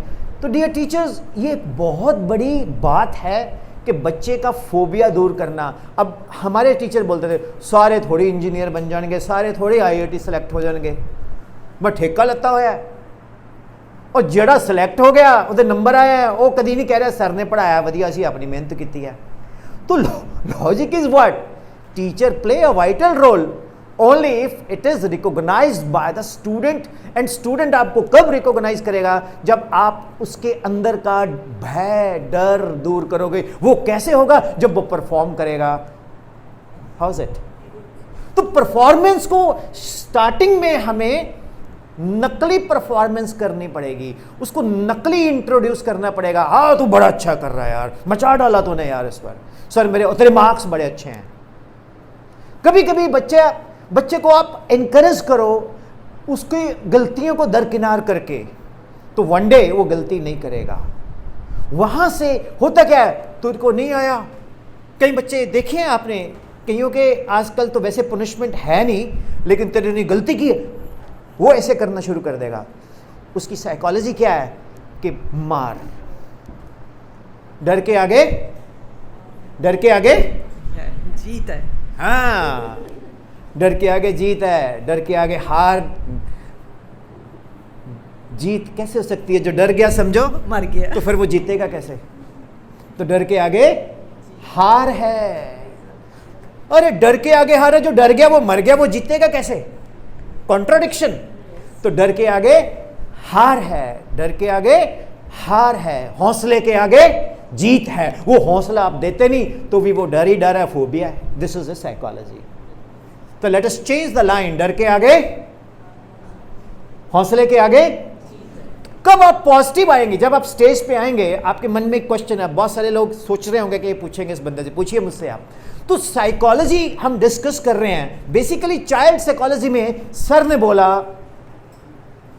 तो डियर टीचर्स, ये बहुत बड़ी बात है कि बच्चे का फोबिया दूर करना। अब हमारे टीचर बोलते थे सारे थोड़ी इंजीनियर बन जाएंगे, सारे थोड़े IIT सेलेक्ट हो जाएंगे, बट ठेका लत्ता होया है। और जेड़ा सिलेक्ट हो गया ਉਹਦੇ नंबर आया है, वो कदी नहीं कह रहा सर ने पढ़ाया वधिया, असी अपनी मेहनत की है। तो logic is what? Teacher play a vital role only if it is recognized by the student, and student आपको कब recognize करेगा? जब आप उसके अंदर का भय डर दूर करोगे। वो कैसे होगा? जब वो परफॉर्म करेगा। How is it? तो परफॉर्मेंस को स्टार्टिंग में हमें नकली परफॉर्मेंस करनी पड़ेगी, उसको नकली इंट्रोड्यूस करना पड़ेगा। हाँ तू बड़ा अच्छा कर रहा है यार, मचा डाला तूने यार इस पर, सर मेरे तेरे मार्क्स बड़े अच्छे हैं। कभी कभी बच्चे को आप एनकरेज करो उसकी गलतियों को दरकिनार करके, तो वन डे वो गलती नहीं करेगा। वहां से होता क्या है, तुझको नहीं आया। कई बच्चे देखे हैं आपने, कईयों के आजकल तो वैसे पनिशमेंट है नहीं, लेकिन तेरे ने गलती की, वो ऐसे करना शुरू कर देगा। उसकी साइकोलॉजी क्या है कि मार, डर के आगे जीत है। हाँ, डर के आगे जीत है, डर के आगे हार। जीत कैसे हो सकती है? जो डर गया समझो मर गया, तो फिर वो जीतेगा कैसे? तो डर के आगे हार है। अरे डर के आगे हार है, जो डर गया वो मर गया, वो जीतेगा कैसे? कॉन्ट्राडिक्शन। तो डर के आगे हार है, डर के आगे हार है, हौसले के आगे जीत है। वो हौसला आप देते नहीं तो भी वो डर ही डर है, फोबिया है। This is a psychology. तो let us change the line. डर के आगे, हौसले के आगे कब आप पॉजिटिव आएंगे? जब आप स्टेज पे आएंगे, आपके मन में एक क्वेश्चन है, बहुत सारे लोग सोच रहे होंगे कि ये पूछेंगे इस बंदे से, पूछिए मुझसे आप। तो साइकोलॉजी हम डिस्कस कर रहे हैं, बेसिकली चाइल्ड साइकोलॉजी में सर ने बोला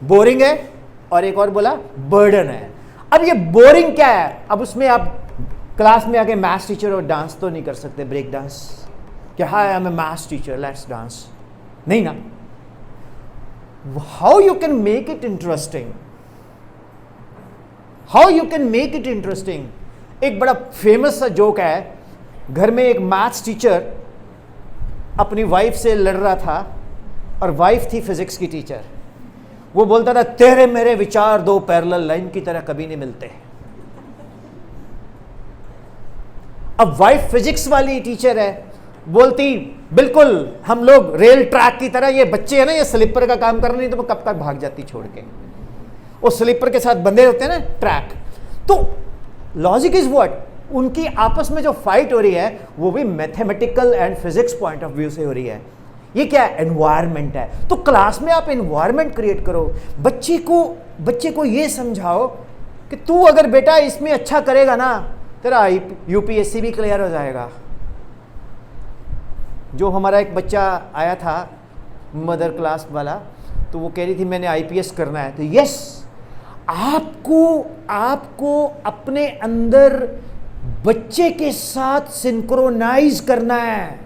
बोरिंग है और एक और बोला बर्डन है। अब ये बोरिंग क्या है? अब उसमें आप क्लास में आके मैथ्स टीचर और डांस तो नहीं कर सकते, ब्रेक डांस, कि hi I am a maths teacher let's dance, नहीं ना। How you can make it interesting, how you can make it interesting. एक बड़ा फेमस सा जोक है, घर में एक मैथ्स टीचर अपनी वाइफ से लड़ रहा था और वाइफ थी फिजिक्स की टीचर। वो बोलता था तेरे मेरे विचार दो पैरेलल लाइन की तरह कभी नहीं मिलते। अब वाइफ फिजिक्स वाली टीचर है, बोलती बिल्कुल हम लोग रेल ट्रैक की तरह, ये बच्चे हैं ना ये स्लीपर का काम कर रहे, नहीं तो वो कब तक भाग जाती छोड़ के। वो स्लीपर के साथ बंधे होते हैं ना ट्रैक। तो लॉजिक इज व्हाट, उनकी आपस में जो फाइट हो रही है वो भी mathematical and physics point of view से हो रही है। ये क्या एनवायरनमेंट है। तो क्लास में आप एनवायरनमेंट क्रिएट करो, बच्चे को ये समझाओ कि तू अगर बेटा इसमें अच्छा करेगा ना, तेरा यूपीएससी भी क्लियर हो जाएगा। जो हमारा एक बच्चा आया था मदर क्लास वाला, तो वो कह रही थी मैंने आईपीएस करना है। तो यस, आपको अपने अंदर बच्चे के साथ सिंक्रोनाइज करना है।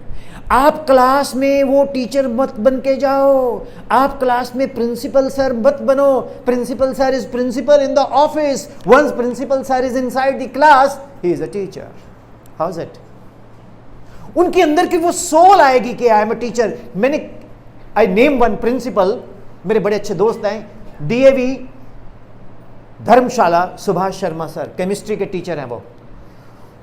आप क्लास में वो टीचर मत बन के जाओ, आप क्लास में प्रिंसिपल सर मत बनो। Principal sir is principal in the office, once principal sir is inside the class he is a teacher. How is it? उनके अंदर की वो सोल आएगी कि I am a teacher. I name one principal, मेरे बड़े अच्छे दोस्त हैं, DAV Dharamshala, Subhash Sharma sir, chemistry के टीचर हैं वो।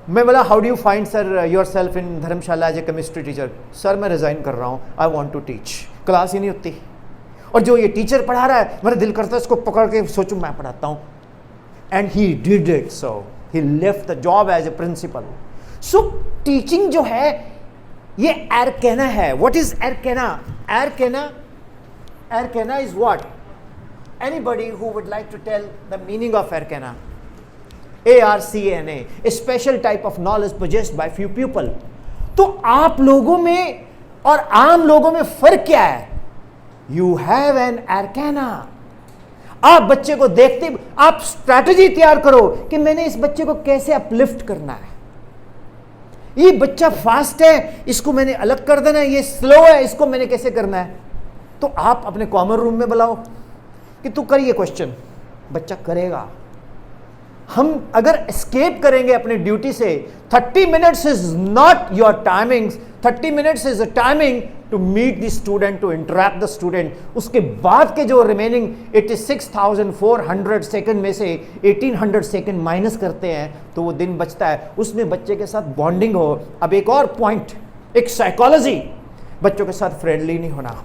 मैं बोला how do you find sir yourself in Dharamshala as a chemistry teacher? Sir मैं रिजाइन कर रहा हूँ, I want to teach. Class ही नहीं होती, और जो ये टीचर पढ़ा रहा है मेरा दिल करता है इसको पकड़ के सोचूं मैं पढ़ाता हूँ। And he did it, so he left the job as a principal. So teaching जो है ये एरकेना है। What is arcana? Arcana is what? Anybody who would like to tell the meaning of Arcana? ARCANA, a special type of knowledge possessed by few people. तो आप लोगों में और आम लोगों में फर्क क्या है? You have an Arcana. आप बच्चे को देखते, आप स्ट्रैटेजी तैयार करो कि मैंने इस बच्चे को कैसे अपलिफ्ट करना है। ये बच्चा फास्ट है, इसको मैंने अलग कर देना है, ये स्लो है, इसको मैंने कैसे करना है। तो आप अपने कॉमन रूम में बुलाओ कि तू कर ये क्वेश्चन, बच्चा करेगा। हम अगर एस्केप करेंगे अपनी ड्यूटी से, 30 minutes is not your timing, 30 minutes is a timing to meet the student, to interact the student. उसके बाद के जो रिमेनिंग 86,400 सेकंड में से 1800 सेकंड माइनस करते हैं तो वो दिन बचता है, उसमें बच्चे के साथ बॉन्डिंग हो। अब एक और पॉइंट, एक साइकोलॉजी, बच्चों के साथ फ्रेंडली नहीं होना।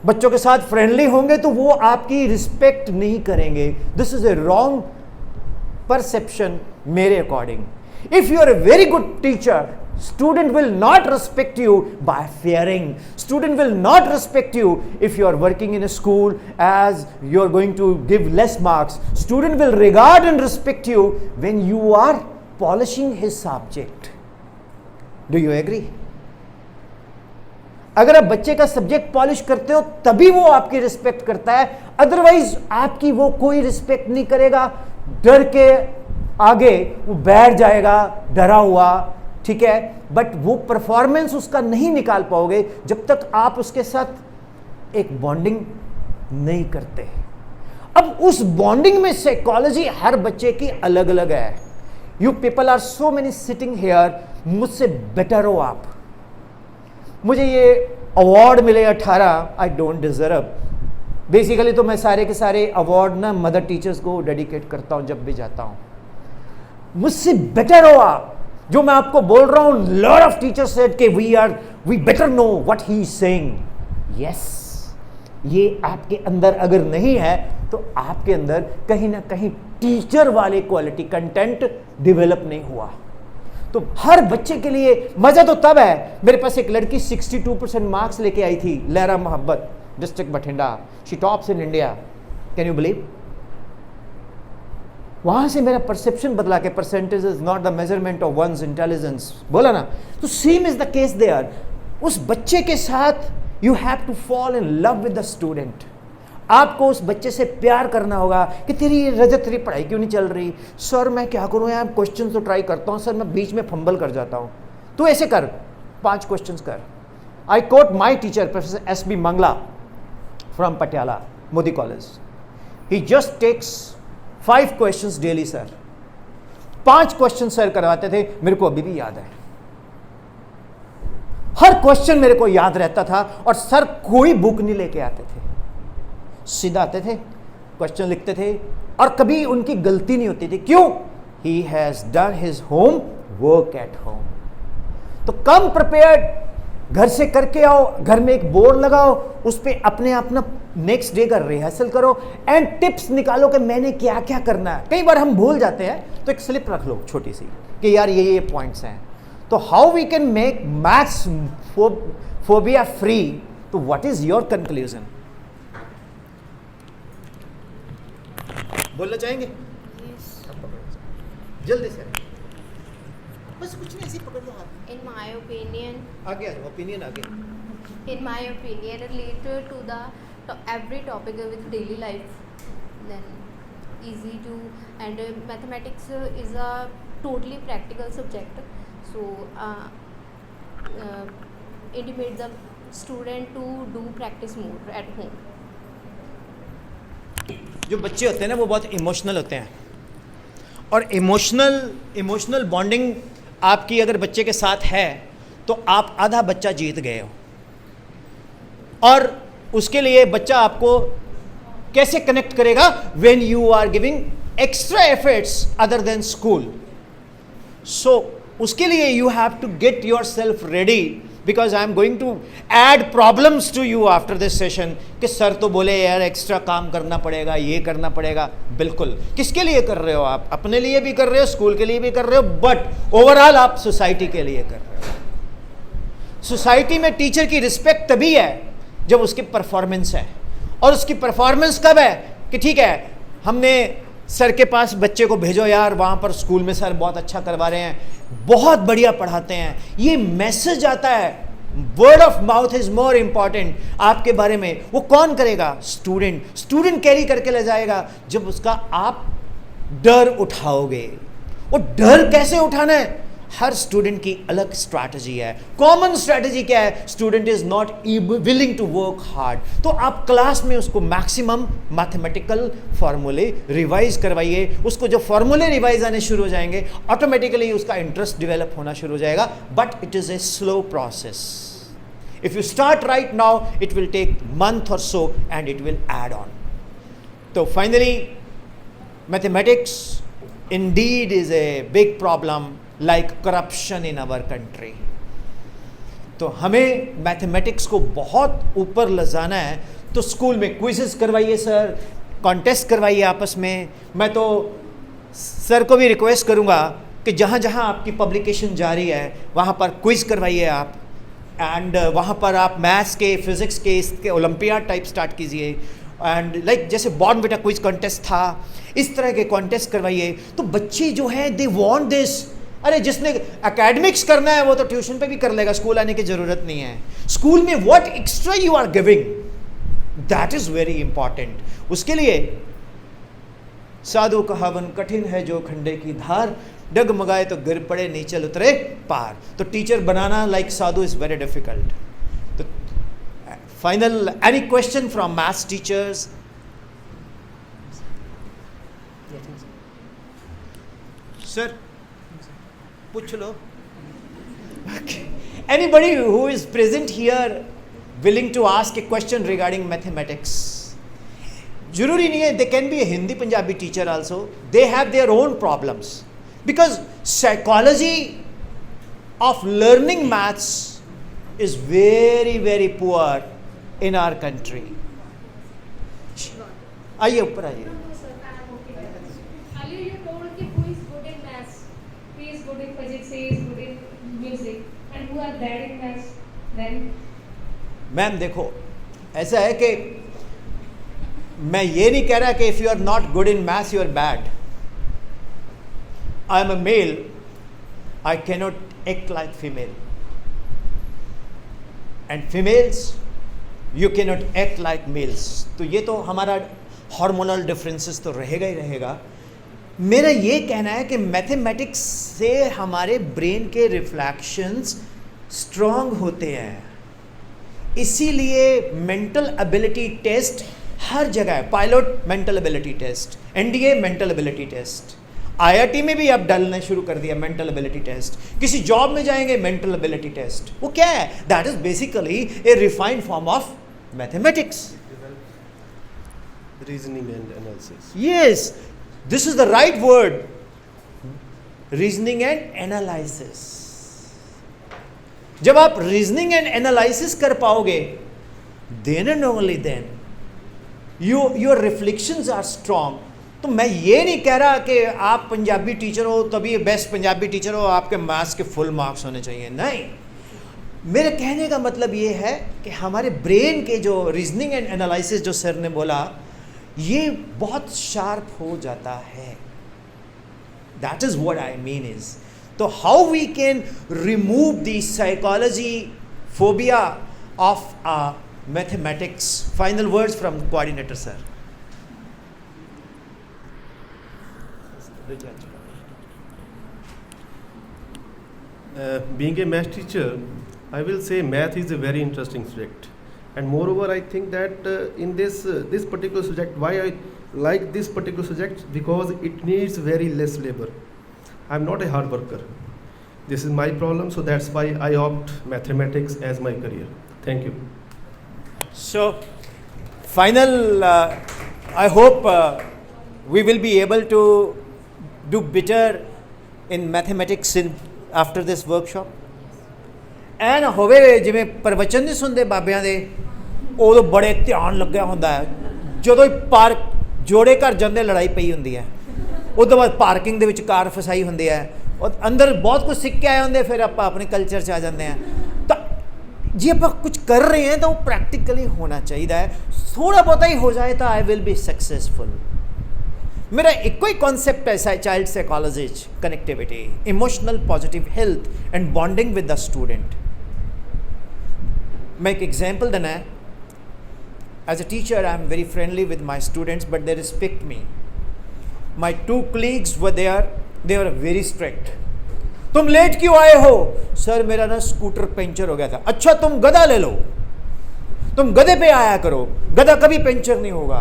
बच्चों के साथ फ्रेंडली होंगे तो वो आपकी रिस्पेक्ट नहीं करेंगे। This is a wrong perception मेरे according. If you are a very good teacher, student will not respect you by fearing. Student will not respect you if you are working in a school as you are going to give less marks. Student will regard and respect you when you are polishing his subject. Do you agree? अगर आप बच्चे का subject polish करते हो तभी वो आपकी respect करता है, अदरवाइज आपकी वो कोई रिस्पेक्ट नहीं करेगा। डर के आगे वो बैठ जाएगा डरा हुआ, ठीक है, बट वो परफॉर्मेंस उसका नहीं निकाल पाओगे जब तक आप उसके साथ एक बॉन्डिंग नहीं करते। अब उस बॉन्डिंग में साइकोलॉजी हर बच्चे की अलग अलग है। You people are so many sitting here, मुझसे बेटर हो आप। मुझे ये अवार्ड मिले 18, आई डोंट डिजर्व। बेसिकली तो मैं सारे के सारे अवार्ड ना मदर टीचर्स को डेडिकेट करता हूं जब भी जाता हूं। मुझसे बेटर हो आप। जो मैं आपको बोल रहा हूं, लॉट ऑफ टीचर्स सेड कि we better know what he is saying. Yes, ये आपके अंदर अगर नहीं है तो आपके अंदर कहीं ना कहीं टीचर वाले क्वालिटी कंटेंट डेवलप नहीं हुआ। तो हर बच्चे के लिए मजा तो तब है। मेरे पास एक लड़की 62% मार्क्स लेके आई थी, Lehra Mohabbat, district Bathinda. She tops in India, can you believe? वहाँ से मेरा परसेप्शन बदला के percentage is not the measurement of one's intelligence, बोला ना। तो same is the case there. उस बच्चे के साथ you have to fall in love with the student. आपको उस बच्चे से प्यार करना होगा कि तेरी रजत, तेरी पढ़ाई क्यों नहीं चल रही? सर मैं क्या करूँ यार, क्वेश्चन तो ट्राई करता हूँ सर, मैं बीच में फंबल कर जाता हूँ। तो ऐसे कर, 5 क्वेश्चंस कर। I quote my teacher professor S.B. Mangla from Patiala Modi college. He just takes 5 questions daily sir. 5 question sir करवाते थे, मेरे को अभी भी याद है। हर क्वेश्चन मेरे को याद रहता था और सर कोई बुक नहीं लेके आते थे, सीधा आते थे, क्वेश्चन लिखते थे और कभी उनकी गलती नहीं होती थी। क्यों? He has done his home work at home. तो कम प्रिपेयर्ड घर से करके आओ, घर में एक बोर्ड लगाओ, उस पर अपने आप ना नेक्स्ट डे का रिहर्सल करो एंड टिप्स निकालो कि मैंने क्या क्या करना है। कई बार हम भूल जाते हैं, तो एक स्लिप रख लो छोटी सी कि यार ये पॉइंट्स हैं। तो how we can make maths phobia free? तो व्हाट इज योर कंक्लूजन? बोलना चाहेंगे? जल्दी से, बस कुछ नहीं, ऐसे पकड़ लो हाथ। In my opinion, आगे आ जाओ, ओपिनियन आगे। in my opinion, related to the every topic with daily life, then easy to, and mathematics is a totally practical subject. So intimate the student to do practice more at home. जो बच्चे होते हैं ना वो बहुत emotional होते हैं, और इमोशनल बॉन्डिंग आपकी अगर बच्चे के साथ है तो आप आधा बच्चा जीत गए हो। और उसके लिए बच्चा आपको कैसे कनेक्ट करेगा? When you are giving extra efforts other than school. So उसके लिए you have to get yourself ready, because I am going to add problems to you after this session कि सर तो बोले यार extra काम करना पड़ेगा, ये करना पड़ेगा। बिल्कुल, किसके लिए कर रहे हो आप? अपने लिए भी कर रहे हो, स्कूल के लिए भी कर रहे हो, बट ओवरऑल आप सोसाइटी के लिए कर रहे हो। सोसाइटी में टीचर की रिस्पेक्ट तभी है जब उसकी परफॉर्मेंस है। और उसकी परफॉर्मेंस कब है कि ठीक है हमने सर के पास बच्चे को भेजो यार, वहाँ पर स्कूल में सर बहुत अच्छा करवा रहे हैं, बहुत बढ़िया पढ़ाते हैं, ये मैसेज आता है। Word of mouth is more important आपके बारे में। वो कौन करेगा? स्टूडेंट कैरी करके ले जाएगा जब उसका आप डर उठाओगे। वो डर कैसे उठाना है? हर स्टूडेंट की अलग स्ट्रैटेजी है। कॉमन स्ट्रैटेजी क्या है? Student is not willing to work hard. तो आप क्लास में उसको मैक्सिमम मैथमेटिकल फॉर्मूले रिवाइज करवाइए। उसको जब फॉर्मूले रिवाइज आने शुरू हो जाएंगे ऑटोमेटिकली उसका इंटरेस्ट डेवलप होना शुरू हो जाएगा। But it is a slow process. If you start right now it will take month or so and it will add on. तो finally mathematics indeed is a big problem like corruption in our country. तो हमें mathematics को बहुत ऊपर ले जाना है। तो स्कूल में क्विज़ेस करवाइए सर, कॉन्टेस्ट करवाइए आपस में। मैं तो सर को भी रिक्वेस्ट करूँगा कि जहाँ जहाँ आपकी पब्लिकेशन जारी है वहाँ पर क्विज़ करवाइए आप, एंड वहाँ पर आप मैथ्स के, फिज़िक्स के, इसके ओलंपियाड टाइप स्टार्ट कीजिए। एंड लाइक जैसे बॉर्नविटा क्विज कॉन्टेस्ट था, इस तरह के कॉन्टेस्ट करवाइए। तो बच्चे जो हैं दे वांट दिस। अरे जिसने एकेडमिक्स करना है वो तो ट्यूशन पे भी कर लेगा, स्कूल आने की ज़रूरत नहीं है। स्कूल में what extra you are giving, that is very important. उसके लिए साधु कहावन कठिन है जो खंडे की धार, डगमगाए तो गिर पड़े नीचल उतरे पार। तो टीचर बनाना लाइक साधु इज़ वेरी डिफिकल्ट। तो final, any question from maths teachers? Sir पूछ लो। Anybody who is present here willing to ask a question regarding mathematics? जरूरी नहीं है, they can be a Hindi Punjabi teacher also. They have their own problems because psychology of learning maths is very very poor in our country. आइए ऊपर आइए। Earlier you told कि who is good in maths, who is good in physics, who is good in music, and who are bad in maths. Then ma'am देखो, ऐसा है कि मैं ये नहीं कह रहा कि if you are not good in maths you are bad. I am a male, I cannot act like female. And females, you cannot act like males. तो ये तो हमारा हार्मोनल डिफरेंसेस तो रहेगा ही रहेगा. मेरा ये कहना है कि मैथमेटिक्स से हमारे ब्रेन के रिफ्लेक्शंस स्ट्रॉन्ग होते हैं. इसीलिए मेंटल एबिलिटी टेस्ट हर जगह है. Pilot mental ability test, NDA mental ability test, IIT में भी अब डालना शुरू कर दिया मेंटल एबिलिटी टेस्ट. किसी जॉब में जाएंगे मेंटल एबिलिटी टेस्ट. वो क्या है? That is basically a refined form of mathematics. Reasoning and analysis. Yes, this is the right word. Reasoning and analysis. जब आप रीजनिंग एंड एनालिसिस कर पाओगे, then and only then your reflections are strong. तो मैं ये नहीं कह रहा कि आप पंजाबी टीचर हो तभी बेस्ट पंजाबी टीचर हो, आपके मैथ्स के फुल मार्क्स होने चाहिए. नहीं, मेरे कहने का मतलब ये है कि हमारे ब्रेन के जो रीजनिंग एंड एनालिसिस जो सर ने बोला, ये बहुत शार्प हो जाता है. That is what I mean is. तो how we can remove the psychology phobia of mathematics. Final words from coordinator sir. Being a math teacher, I will say math is a very interesting subject, and moreover I think that in this particular subject, why I like this particular subject, because it needs very less labor. I am not a hard worker. This is my problem, so that's why I opt mathematics as my career. Thank you. So, final, I hope we will be able to do better in mathematics after this workshop. ਐਨ ਹੋਵੇ ਜਿਵੇਂ ਪ੍ਰਵਚਨ ਨਹੀਂ ਸੁਣਦੇ ਬਾਬਿਆਂ ਦੇ, ਉਦੋਂ ਬੜੇ ਧਿਆਨ ਲੱਗਿਆ ਹੁੰਦਾ ਹੈ. ਜਦੋਂ ਹੀ ਪਾਰਕ ਜੋੜੇ ਘਰ ਜਾਂਦੇ ਲੜਾਈ ਪਈ ਹੁੰਦੀ ਹੈ, ਉਸ ਤੋਂ ਬਾਅਦ ਪਾਰਕਿੰਗ ਦੇ ਵਿੱਚ ਕਾਰ ਫਸਾਈ ਹੁੰਦੀ ਹੈ, ਔਰ ਅੰਦਰ ਬਹੁਤ ਕੁਝ ਸਿੱਖ ਕੇ ਆਏ ਹੁੰਦੇ, ਫਿਰ ਆਪਾਂ ਆਪਣੇ ਕਲਚਰ 'ਚ ਆ ਜਾਂਦੇ ਹਾਂ. ਤਾਂ ਜੇ ਆਪਾਂ ਕੁਝ ਕਰ ਰਹੇ ਹਾਂ ਤਾਂ ਉਹ ਪ੍ਰੈਕਟੀਕਲੀ ਹੋਣਾ ਚਾਹੀਦਾ ਹੈ. ਥੋੜ੍ਹਾ ਬਹੁਤਾ ਹੀ ਹੋ ਜਾਏ ਤਾਂ ਆਈ ਵਿਲ ਬੀ ਸਕਸੈਸਫੁਲ. मेरा एक ही कॉन्सेप्ट है child psychology, connectivity, emotional positive health and bonding with the student. मैं एक एग्जाम्पल देना है. As a teacher I am very friendly with my students, but they respect me. My 2 colleagues were they are very strict. तुम late क्यों आए हो? Sir मेरा ना स्कूटर पंचर हो गया था. अच्छा तुम गधा ले लो, तुम गधे पे आया करो, गधा कभी पंचर नहीं होगा.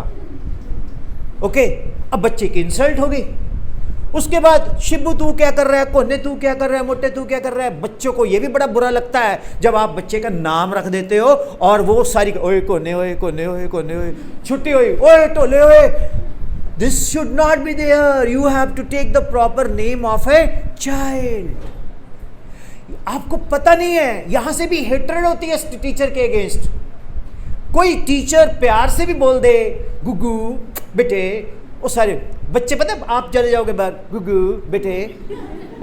ओके, अब बच्चे की इंसल्ट हो गई. उसके बाद शिबू तू क्या कर रहा है, कोने तू क्या कर रहा है, मोटे तू क्या कर रहा है. बच्चों को ये भी बड़ा बुरा लगता है जब आप बच्चे का नाम रख देते हो और वो सारी ओए कोने ओए कोने ओए कोने ओए, छुट्टी हुई ओए टोले ओए. This should not be there. You have to take the proper name of a child. आपको पता नहीं है, यहां से भी हेट्रेड होती है टीचर के अगेंस्ट. कोई टीचर प्यार से भी बोल दे गुगू बेटे, वो सारे बच्चे पता है आप चले जाओगे बाहर गुगू बेटे.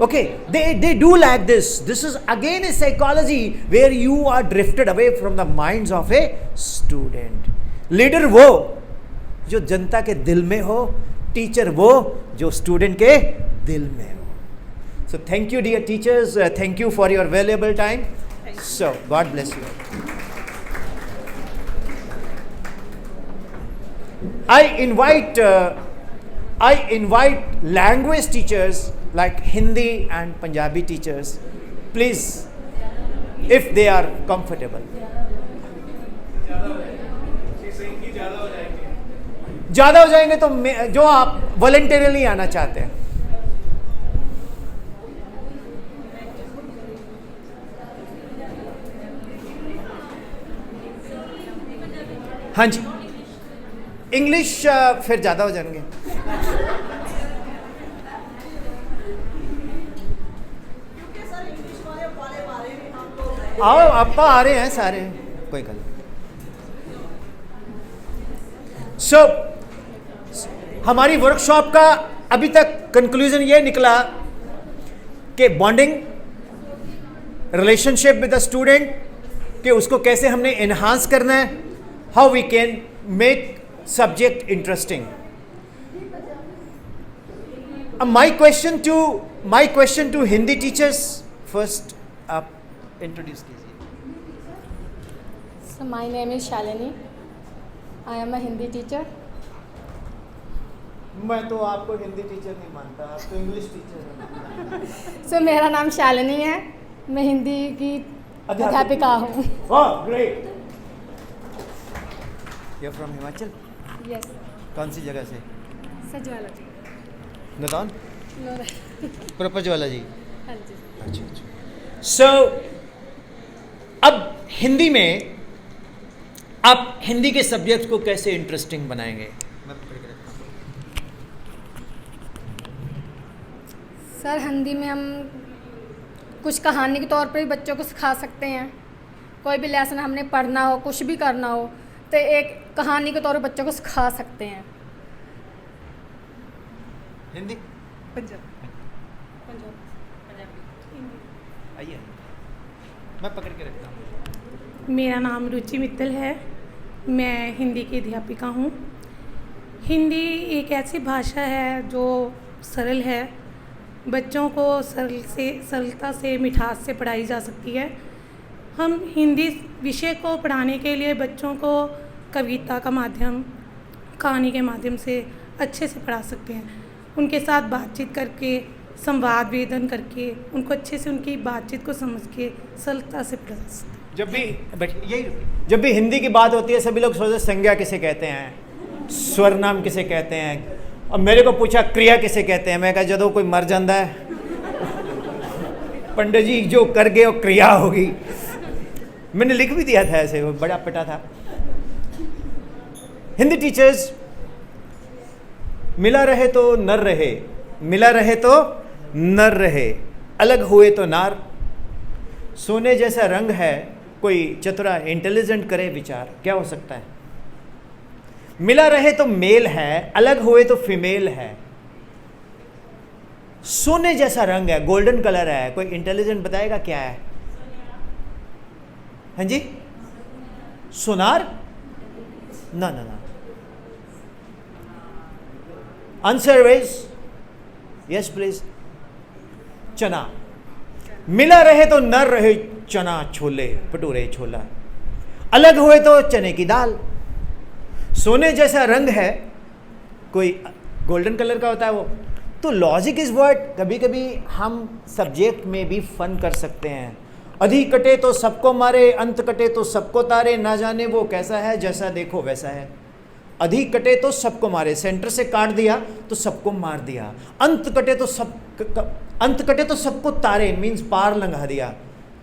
Okay, they do like this. This is again a psychology where you are drifted away from the minds of a student. Leader वो जो जनता के दिल में हो, टीचर वो जो स्टूडेंट के दिल में हो. So thank you dear teachers, thank you for your valuable time. So God bless you. I invite language teachers like Hindi and Punjabi teachers, please, if they are comfortable. ज़्यादा हो जाएंगे तो जो आप voluntarily आना चाहते हैं. हाँ जी, इंग्लिश फिर ज़्यादा हो जाएंगे. आओ आप आ रहे हैं सारे, कोई गल. सो हमारी वर्कशॉप का अभी तक कंक्लूजन ये निकला कि bonding, relationship with the student, कि उसको कैसे हमने एनहांस करना है, how we can make subject interesting. my question to Hindi teachers. First, आप introduce कीजिए. So my name is Shalini. I am a Hindi teacher. मैं तो आपको हिंदी टीचर नहीं मानता, आप तो इंग्लिश टीचर हैं. So मेरा नाम शालिनी है. मैं हिंदी की अध्यापिका हूँ. वाह, great. You're from Himachal? Yes. कौन सी जगह से? सजवाला जी. नदौन? No. प्रपंचवाला जी. हाँ जी. अच्छा अच्छा. So अब हिंदी में आप हिंदी के सब्जेक्ट को कैसे इंटरेस्टिंग बनाएंगे? मैं पकड़ के रखता हूँ. सर हिंदी में हम कुछ कहानी के तौर पर भी बच्चों को सिखा सकते हैं. कोई भी लेसन हमने पढ़ना हो, कुछ भी करना हो, तो एक कहानी के तौर पर बच्चों को सिखा सकते हैं. हिंदी? पंजाब. आइए, मैं पकड़ के रखता हूँ. मेरा नाम रुचि मित्तल है. मैं हिंदी की अध्यापिका हूँ. हिंदी एक ऐसी भाषा है जो सरल है. बच्चों को सरलता से मिठास से पढ़ाई जा सकती है. हम हिंदी विषय को पढ़ाने के लिए बच्चों को कविता का माध्यम, कहानी के माध्यम से अच्छे से पढ़ा सकते हैं. उनके साथ बातचीत करके, संवाद वेदन करके, उनको अच्छे से उनकी बातचीत को समझ के सरलता से पढ़ा सकते हैं. जब भी हिंदी की बात होती है सभी लोग सोचते संज्ञा किसे कहते हैं, स्वर नाम किसे कहते हैं. और मेरे को पूछा क्रिया किसे कहते हैं. मैं कहा जदों कोई मर जाता है पंडित जी जो कर गए वो क्रिया होगी. मैंने लिख भी दिया था ऐसे, वो बड़ा पिटा था. हिंदी टीचर्स मिला रहे तो नर रहे, मिला रहे तो नर रहे, अलग हुए तो नार. सोने जैसा रंग है, कोई चतुरा इंटेलिजेंट करे विचार. क्या हो सकता है? मिला रहे तो मेल है, अलग हुए तो फीमेल है. सोने जैसा रंग है, गोल्डन कलर है, कोई इंटेलिजेंट बताएगा क्या है? हाँ जी, सोनार? ना ना ना. Answer is yes please. चना. मिला रहे तो नर रहे, चना छोले भटूरे छोला. अलग हुए तो चने की दाल. सोने जैसा रंग है, कोई गोल्डन कलर का होता है वो. तो लॉजिक इज वर्ड. कभी कभी हम सब्जेक्ट में भी फन कर सकते हैं. अधि कटे तो सबको मारे, अंत कटे तो सबको तारे, ना जाने वो कैसा है, जैसा देखो वैसा है. अधि कटे तो सबको मारे, सेंटर से काट दिया तो सबको मार दिया. अंत कटे तो सबको तारे मीन्स पार लंघा दिया.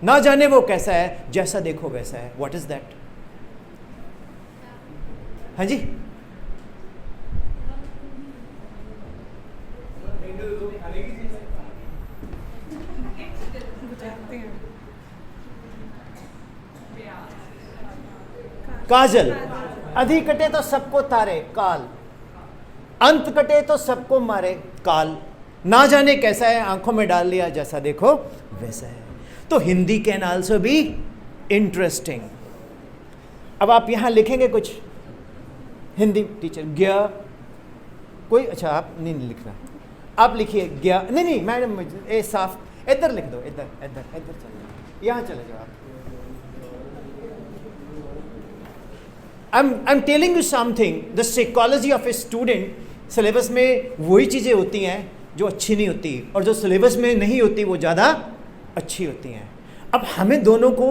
ना जाने वो कैसा है, जैसा देखो वैसा है. What is that? हाँ जी, काजल. अधि कटे तो सबको तारे, काल. अंत कटे तो सबको मारे, काल. ना जाने कैसा है, आंखों में डाल लिया, जैसा देखो वैसा है. तो Hindi can also be interesting. अब आप यहां लिखेंगे कुछ. हिंदी टीचर गया कोई, अच्छा आप नहीं लिखना, आप लिखिए गया. नहीं मैडम, ए साफ इधर लिख दो. इधर इधर इधर चले जाओ, यहाँ चले जाओ आप. I'm telling you something. The psychology of a student. Syllabus में वही चीज़ें होती हैं जो अच्छी नहीं होती, और जो सिलेबस में नहीं होती वो ज़्यादा अच्छी होती हैं. अब हमें दोनों को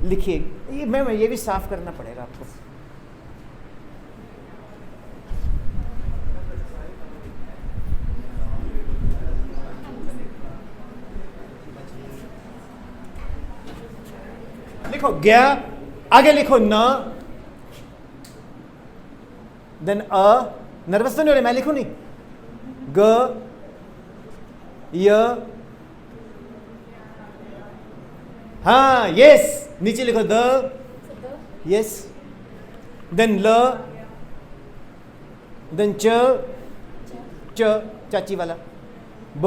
लिखिए. ये मैम ये भी साफ करना पड़ेगा आपको. लिखो गया, आगे लिखो न, देन अ. नर्वस तो नहीं हो रहे, मैं लिखूं नहीं. ग, य, हाँ यस. नीचे लिखो द, यस. देन ल, देन च, चाची वाला. ब,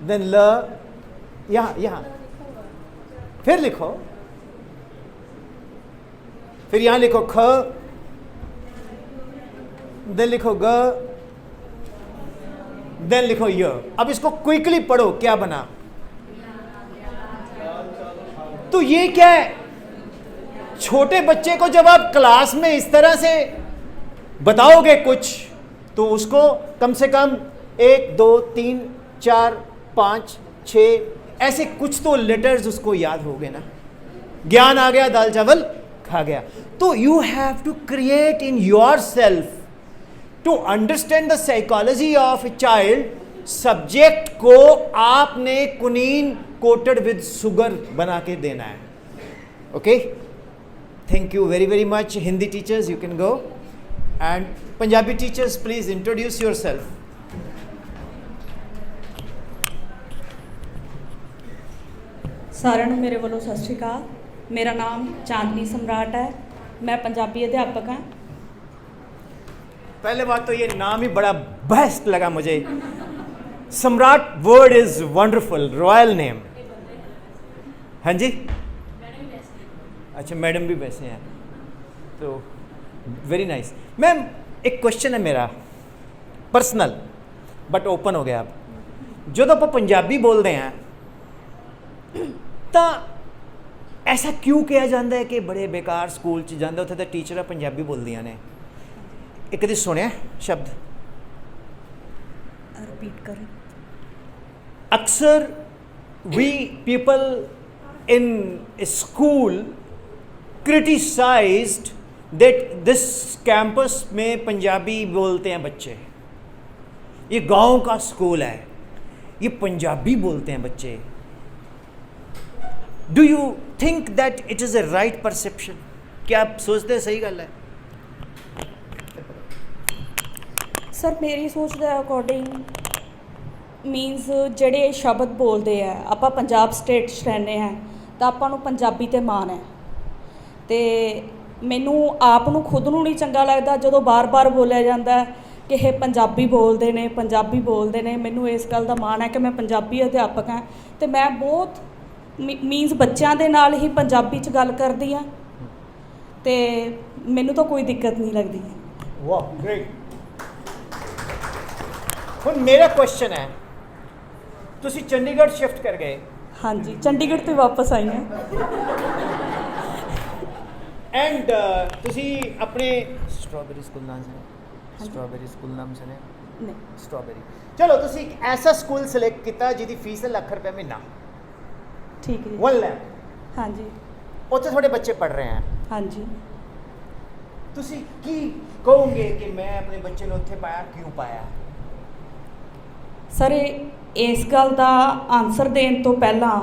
देन ल, यहाँ फिर लिखो. फिर यहाँ लिखो ख, देन लिखो ग, देन लिखो य। अब इसको क्विकली पढ़ो, क्या बना? तो ये क्या है? छोटे बच्चे को जब आप क्लास में इस तरह से बताओगे कुछ, तो उसको कम से कम 1 2 3 4 5 6 ऐसे कुछ तो लेटर्स उसको याद हो गए ना। ज्ञान आ गया, दाल चावल खा गया। तो you have to create in yourself to understand the psychology of a child. Subject को आपने कुनीन कोटेड विद सुगर बना के देना है। Okay, thank you very very much. Hindi teachers you can go, and Punjabi teachers please introduce your self. ਸਾਰਿਆਂ ਨੂੰ ਮੇਰੇ ਵੱਲੋਂ ਸਤਿ ਸ਼੍ਰੀ ਅਕਾਲ। ਮੇਰਾ ਨਾਮ ਚਾਂਦਨੀ सम्राट है, मैं पंजाबी अध्यापक हाँ। पहले बात तो ये नाम ही बड़ा बेस्ट लगा मुझे। सम्राट word is wonderful, royal name. हाँ जी, अच्छा मैडम भी वैसे हैं, तो वेरी नाइस। मैम एक क्वेश्चन है मेरा पर्सनल बट ओपन हो गया। अब जो आप पंजाबी बोलते हैं तो ऐसा क्यों किया जाता है कि बड़े बेकार स्कूल च जाते उत्थे तो टीचर पंजाबी बोलदियां ने? एक कदी सुनिया शब्द? रिपीट करो। अक्सर we people in school criticised that this campus में पंजाबी बोलते हैं बच्चे, ये गांव का स्कूल है, ये पंजाबी बोलते हैं बच्चे। Do you think that it is a right perception? क्या आप सोचते हैं सही गल है? सर मेरी सोच ਦੇ ਅਕੋਰਡਿੰਗ ਮੀਨਸ ਜਿਹੜੇ ਸ਼ਬਦ ਬੋਲਦੇ ਆ, ਆਪਾਂ ਪੰਜਾਬ ਸਟੇਟ 'ਚ ਰਹਿੰਦੇ ਹਾਂ ਤਾਂ ਆਪਾਂ ਨੂੰ ਪੰਜਾਬੀ 'ਤੇ ਮਾਣ ਹੈ, ਅਤੇ ਮੈਨੂੰ ਆਪ ਨੂੰ ਖੁਦ ਨੂੰ ਨਹੀਂ ਚੰਗਾ ਲੱਗਦਾ ਜਦੋਂ ਬਾਰ-ਬਾਰ ਬੋਲਿਆ ਜਾਂਦਾ ਕਿ ਇਹ ਪੰਜਾਬੀ ਬੋਲਦੇ ਨੇ, ਪੰਜਾਬੀ ਬੋਲਦੇ ਨੇ। ਮੈਨੂੰ ਇਸ ਗੱਲ ਦਾ ਮਾਣ ਹੈ ਕਿ ਮੈਂ ਪੰਜਾਬੀ ਅਧਿਆਪਕ ਹਾਂ ਅਤੇ ਮੈਂ ਬਹੁਤ ਮੀਨਸ ਬੱਚਿਆਂ ਦੇ ਨਾਲ ਹੀ ਪੰਜਾਬੀ 'ਚ ਗੱਲ ਕਰਦੀ ਹਾਂ ਅਤੇ ਮੈਨੂੰ ਤਾਂ ਕੋਈ ਦਿੱਕਤ ਨਹੀਂ ਲੱਗਦੀ। ਵਾਹ, ਗ੍ਰੇਟ। ਹੁਣ ਮੇਰਾ ਕੁਐਸਚਨ ਹੈ, ਤੁਸੀਂ ਚੰਡੀਗੜ੍ਹ ਸ਼ਿਫਟ ਕਰ ਗਏ? ਹਾਂਜੀ, ਚੰਡੀਗੜ੍ਹ ਤੋਂ ਵਾਪਸ ਆਈ ਹਾਂ। ਐਂਡ ਤੁਸੀਂ ਆਪਣੇ ਸਟ੍ਰਾਬੇਰੀ ਸਕੂਲ ਨਾਮ ਸੁਣਿਆ? ਸਟ੍ਰਾਬੇਰੀ ਸਕੂਲ ਨਾਮ ਸੁਣਿਆ? ਨਹੀਂ। ਸਟ੍ਰਾਬੇਰੀ, ਚਲੋ ਤੁਸੀਂ ਇੱਕ ਐਸਾ ਸਕੂਲ ਸਿਲੈਕਟ ਕੀਤਾ ਜਿਹਦੀ ਫੀਸ ₹1,00,000 ਮਹੀਨਾ। ਠੀਕ ਹੈ। 1 ਲੱਖ। ਹਾਂਜੀ। ਉੱਥੇ ਤੁਹਾਡੇ ਬੱਚੇ ਪੜ੍ਹ ਰਹੇ ਹਨ। ਹਾਂਜੀ। ਤੁਸੀਂ ਕੀ ਕਹੋਗੇ ਕਿ ਮੈਂ ਆਪਣੇ ਬੱਚੇ ਨੂੰ ਉੱਥੇ ਪਾਇਆ, ਕਿਉਂ ਪਾਇਆ? ਸਰ ਇਸ ਗੱਲ ਦਾ ਆਨਸਰ ਦੇਣ ਤੋਂ ਪਹਿਲਾਂ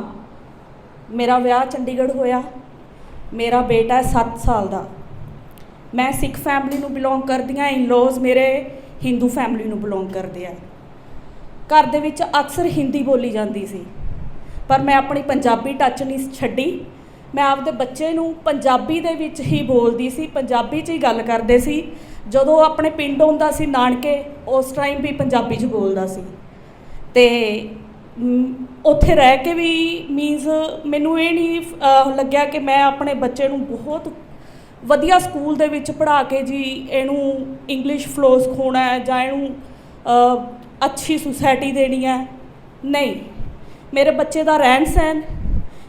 ਮੇਰਾ ਵਿਆਹ ਚੰਡੀਗੜ੍ਹ ਹੋਇਆ। ਮੇਰਾ ਬੇਟਾ 7 ਸਾਲ ਦਾ। ਮੈਂ ਸਿੱਖ ਫੈਮਿਲੀ ਨੂੰ ਬਿਲੋਂਗ ਕਰਦੀ ਹਾਂ। ਇਨ-ਲॉज ਮੇਰੇ ਹਿੰਦੂ ਫੈਮਿਲੀ ਨੂੰ ਬਿਲੋਂਗ ਕਰਦੇ ਆ। ਘਰ ਦੇ ਵਿੱਚ ਅਕਸਰ ਹਿੰਦੀ ਬੋਲੀ ਜਾਂਦੀ ਸੀ, ਪਰ ਮੈਂ ਆਪਣੀ ਪੰਜਾਬੀ ਟੱਚ ਨਹੀਂ ਛੱਡੀ। ਮੈਂ ਆਪਦੇ ਬੱਚੇ ਨੂੰ ਪੰਜਾਬੀ ਦੇ ਵਿੱਚ ਹੀ ਬੋਲਦੀ ਸੀ, ਪੰਜਾਬੀ 'ਚ ਹੀ ਗੱਲ ਕਰਦੇ ਸੀ। ਜਦੋਂ ਆਪਣੇ ਪਿੰਡ ਆਉਂਦਾ ਸੀ ਨਾਨਕੇ, ਉਸ ਟਾਈਮ ਵੀ ਪੰਜਾਬੀ 'ਚ ਬੋਲਦਾ ਸੀ। ਅਤੇ ਉੱਥੇ ਰਹਿ ਕੇ ਵੀ ਮੀਨਸ ਮੈਨੂੰ ਇਹ ਨਹੀਂ ਲੱਗਿਆ ਕਿ ਮੈਂ ਆਪਣੇ ਬੱਚੇ ਨੂੰ ਬਹੁਤ ਵਧੀਆ ਸਕੂਲ ਦੇ ਵਿੱਚ ਪੜ੍ਹਾ ਕੇ ਜੀ ਇਹਨੂੰ ਇੰਗਲਿਸ਼ ਫਲੋ ਸਿਖਾਉਣਾ ਹੈ ਜਾਂ ਇਹਨੂੰ ਅੱਛੀ ਸੁਸਾਇਟੀ ਦੇਣੀ ਹੈ। ਨਹੀਂ, ਮੇਰੇ ਬੱਚੇ ਦਾ ਰਹਿਣ ਸਹਿਣ,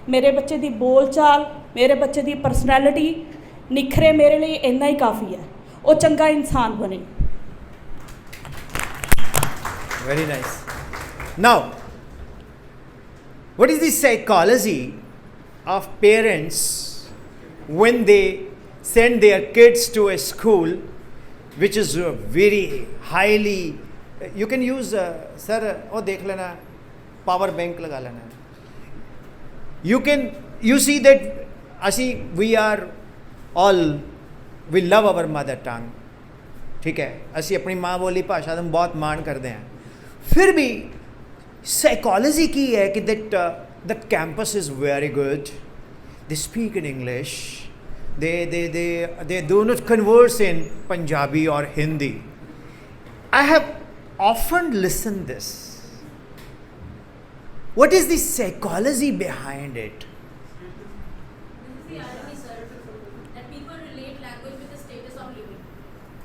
ਮੇਰੇ ਬੱਚੇ ਦੀ ਬੋਲ ਚਾਲ, ਮੇਰੇ ਬੱਚੇ ਦੀ ਪਰਸਨੈਲਿਟੀ ਨਿਖਰੇ, ਮੇਰੇ ਲਈ ਇੰਨਾ ਹੀ ਕਾਫੀ ਹੈ। ਉਹ ਚੰਗਾ ਇਨਸਾਨ ਬਣੇ। Very nice. Now, what is the psychology of parents when they send their kids to a school which is very highly, you can use sir oh dekh lena, power bank laga lena, you see that we are all, we love our mother tongue, ठीक है, ਅਸੀਂ ਆਪਣੀ ਮਾਂ ਬੋਲੀ ਭਾਸ਼ਾ ਦਾ ਬਹੁਤ ਮਾਣ ਕਰਦੇ ਹਾਂ। ਫਿਰ ਵੀ ਸਾਈਕੋਲੋਜੀ ਕੀ ਹੈ ਕਿ that campus is very good, they speak in English, they do not converse in Punjabi or Hindi. I have often listened this. What is the psychology behind it?